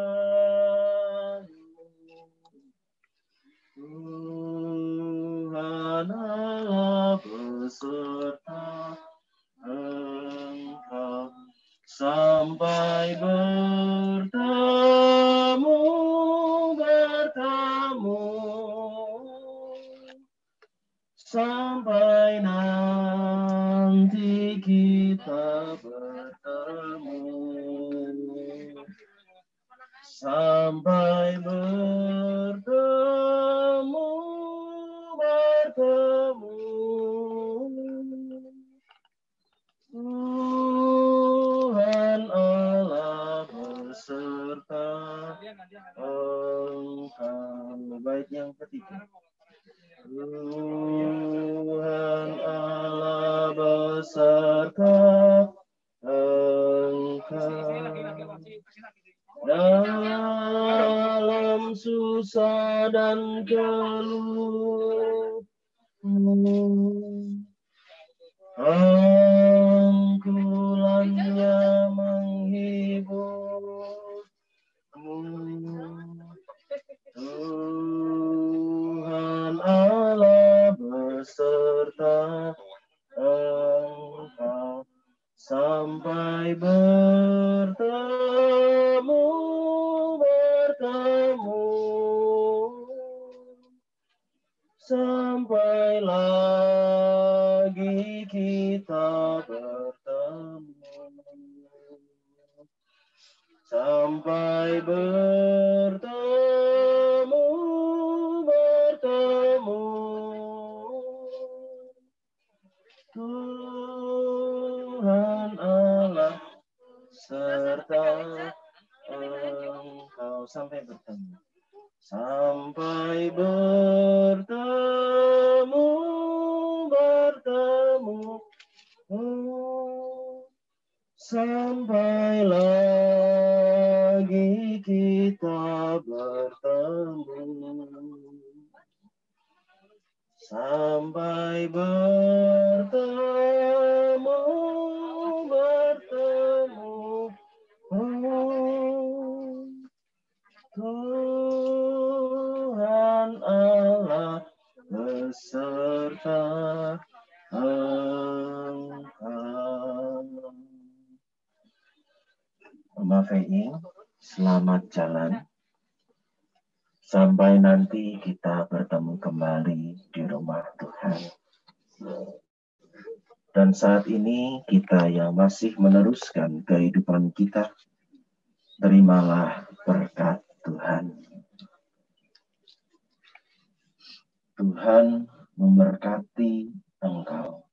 Tuhan Allah beserta Engkau sampai bertemu, sampai nanti kita bertemu, sampai bertemu. Tuhan Allah beserta Engkau. Baik yang ketiga. Tuhan Allah beserta Engkau. Dalam susah dan keluh, rangkulannya menghiburmu. Tuhan Allah beserta Engkau sampai bertemu, sampai lagi kita bertemu, sampai bertemu. Tuhan Allah serta Engkau sampai bertemu, sampai bertemu, sampai lagi kita bertemu, sampai bertemu. Tuhan Allah beserta Engkau. Fei, selamat jalan. Sampai nanti kita bertemu kembali di rumah Tuhan. Dan saat ini kita yang masih meneruskan kehidupan kita, terimalah berkat Tuhan. Tuhan memberkati engkau.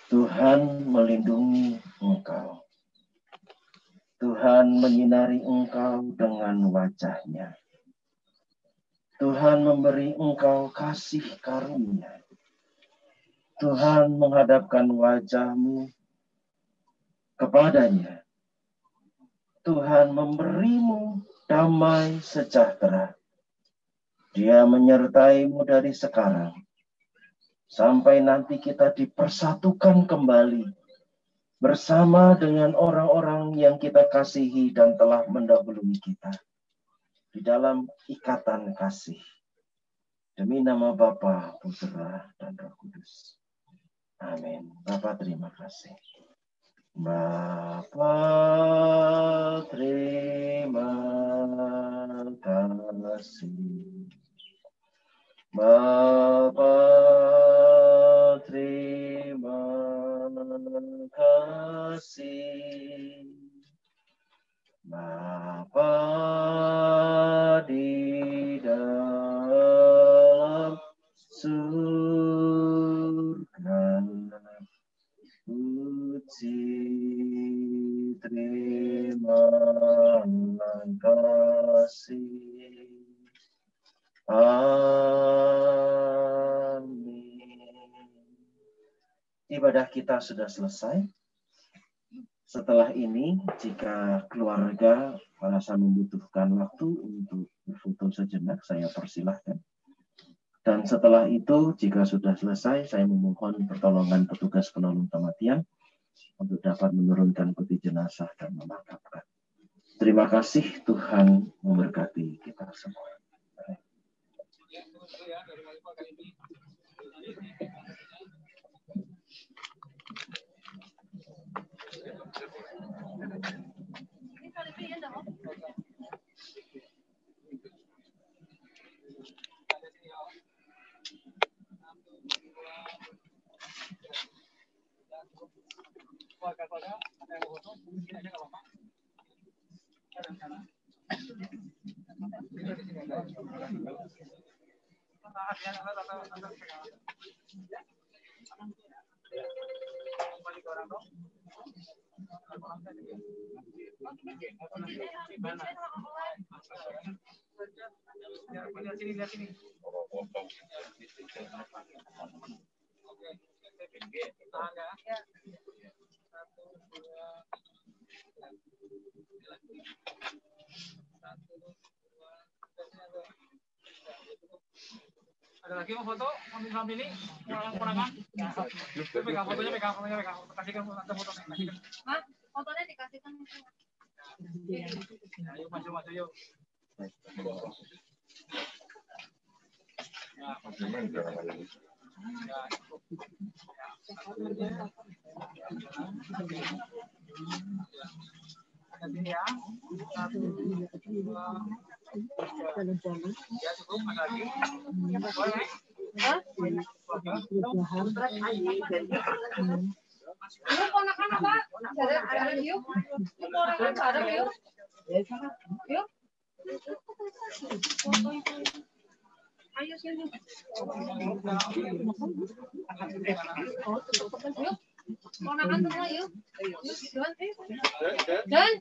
Tuhan melindungi engkau. Tuhan menyinari engkau dengan wajah-Nya. Tuhan memberi engkau kasih karunia. Tuhan menghadapkan wajah-Mu kepadanya. Tuhan memberimu damai sejahtera. Dia menyertai-mu dari sekarang sampai nanti kita dipersatukan kembali bersama dengan orang-orang yang kita kasihi dan telah mendahului kita di dalam ikatan kasih. Demi nama Bapa, Putra, dan Roh Kudus. Amin. Bapa terima kasih. Bapa terima kasih. Bapa terima kasih. Bapa di dalam surga, puji terima kasih. Amin. Ibadah kita sudah selesai. Setelah ini, jika keluarga merasa membutuhkan waktu untuk berfoto sejenak, saya persilahkan. Dan setelah itu, jika sudah selesai, saya memohon pertolongan petugas penolong kematian untuk dapat menurunkan peti jenazah dan memakamkan. Terima kasih, Tuhan memberkati kita semua. Ada lagi mau foto? Ambil ini, kurangan. Pegang fotonya, pegang. Kasihkan foto. Hah? Fotonya dikasihkan. Ayo maju yuk. Sini ya. 1, 2. Ya cukup, ada lagi. Yuk, ponakan apa? Ada yuk. Ponakan bareng yuk. Yuk. Ayo sini. Yuk. Ponakan semua yuk. Dan.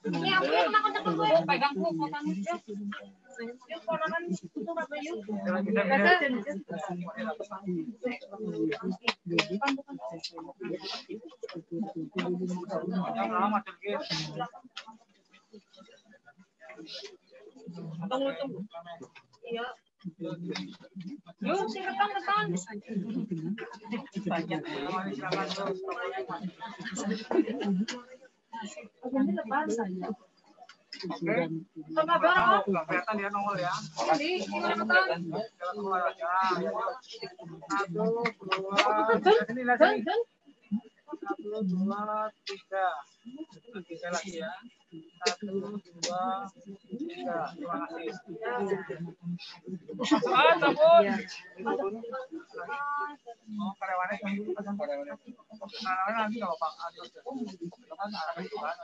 Ini aku yang ponakan gue pegang ponakan yuk. Yuk ponakan itu apa yuk? Tunggu. Iya. Yuk, ketan. Banyak. Ini lepas saya. Oke. Sama berapa? Kelihatan dia nongol ya. Ini ketan. Jalan keluar aja. 1, 2. Ini lihat sini. 1, 2, 3. Tiga lagi ya. 1, 2, 3. Terima kasih. Sabun. Oh, karyawannya nanti kalau Pak kan arah itu kan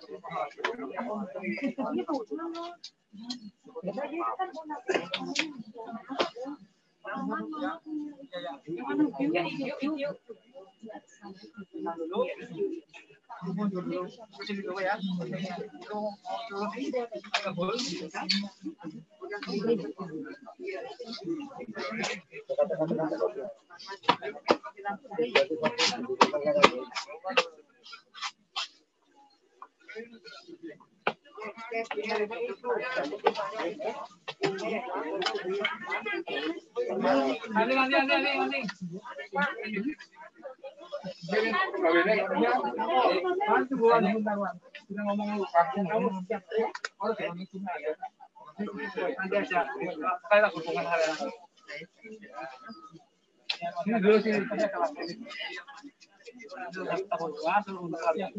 kita ngomong lu siap ya. Oh, nanti aja. Saya hubungan hal yang ini dulu sih saya kalau tahun 2 dulu untuk kalian.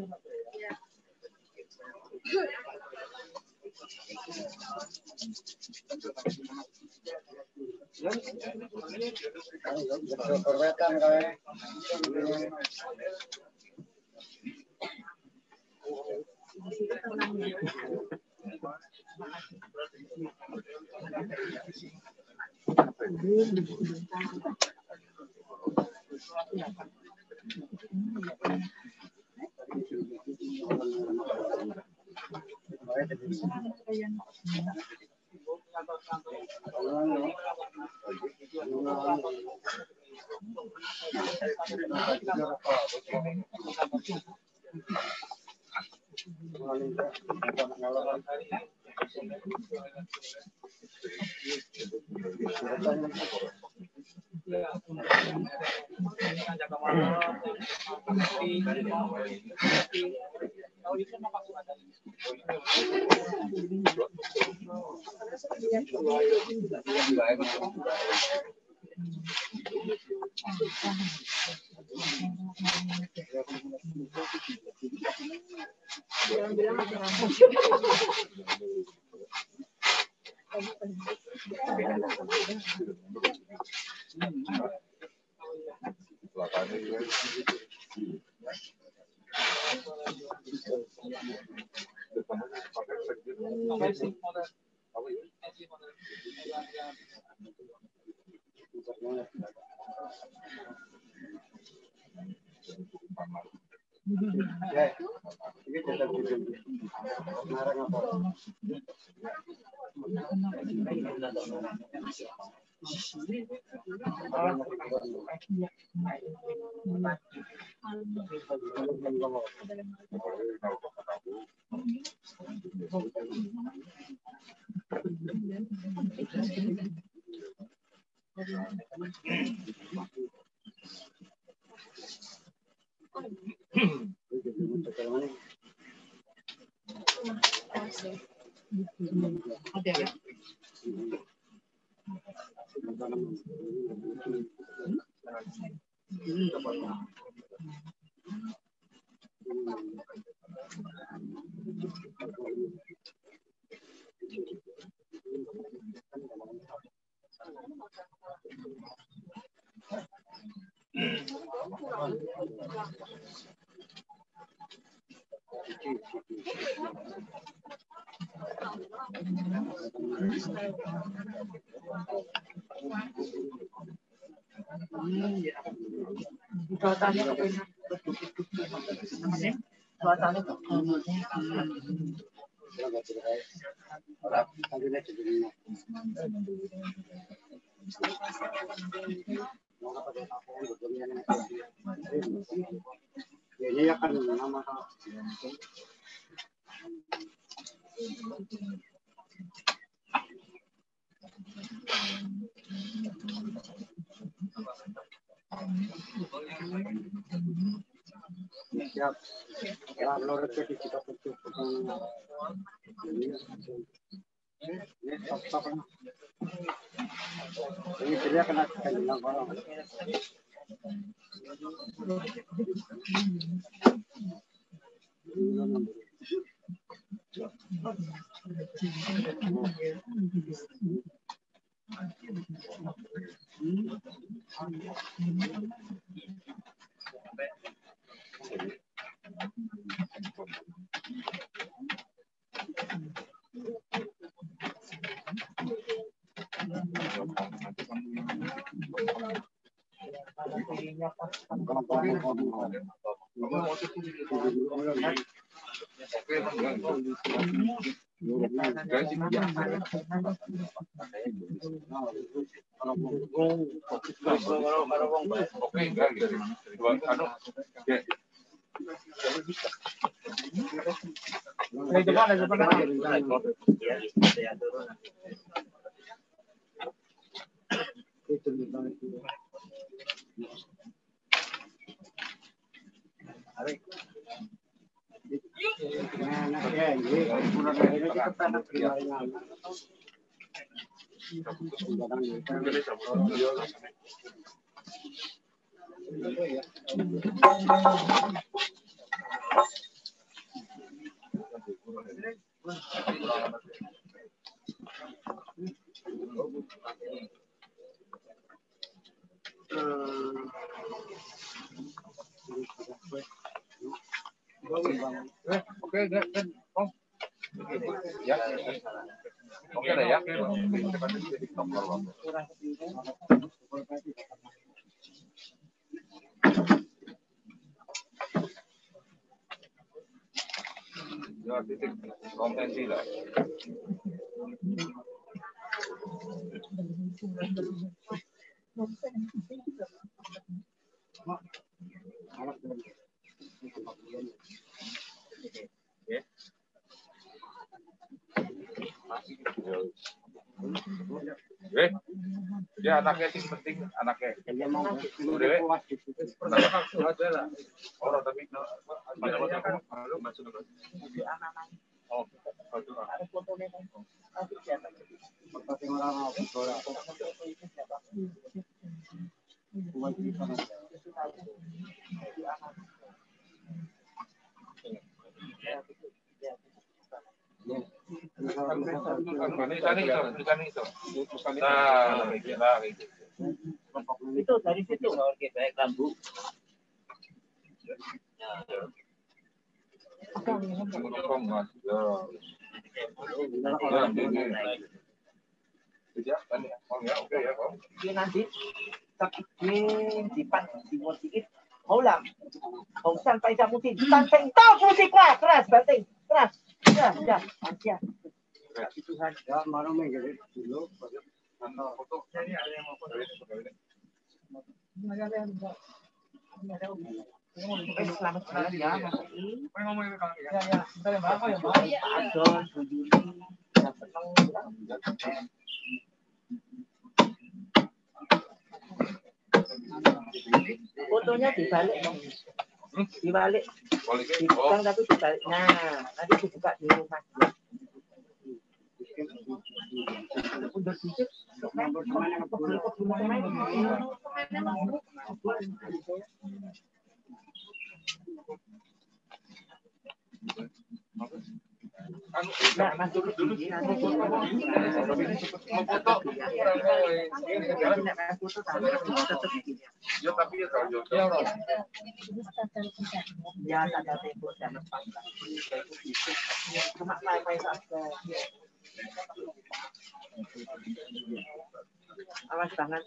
Ini akan nama siap. Ya, menurut kita cukup. Ini stop. Ini dia kena bilang orang. Kontensi lah. Dia anaknya sih penting anaknya. Orang tapi Itu dari situ oke baik lambu. Nanti dipan dimodif ulang. Hongsan paisa mutin tanteng tahu musiknya keras banting keras. Ya aja. Tuhan Ya, mana menggeret dulu. fotonya ini ada yang mau foto. Selamat sekali ya. Ngomong itu kalau ya. Bentar ya, Mbak. Ya, Mbak. Adon, Bujuni, yang senang. Fotonya dibalik dong. Dibalik. Dibuka tapi dibalik. Nah, nanti dibuka di rumah. Udah dikit. Nah, masuk ke sini nanti foto. Ya tapi ya kalau Ya, ada tembok dan pantai. Cuma main-main saja. Awas banget.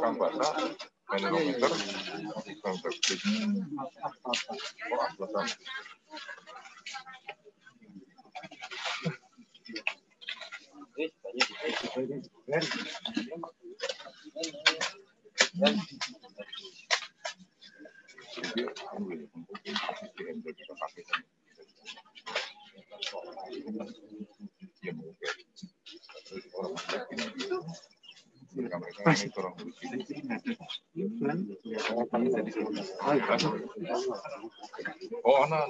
Kang Bata, manometer, Kang Teknik, oh anak.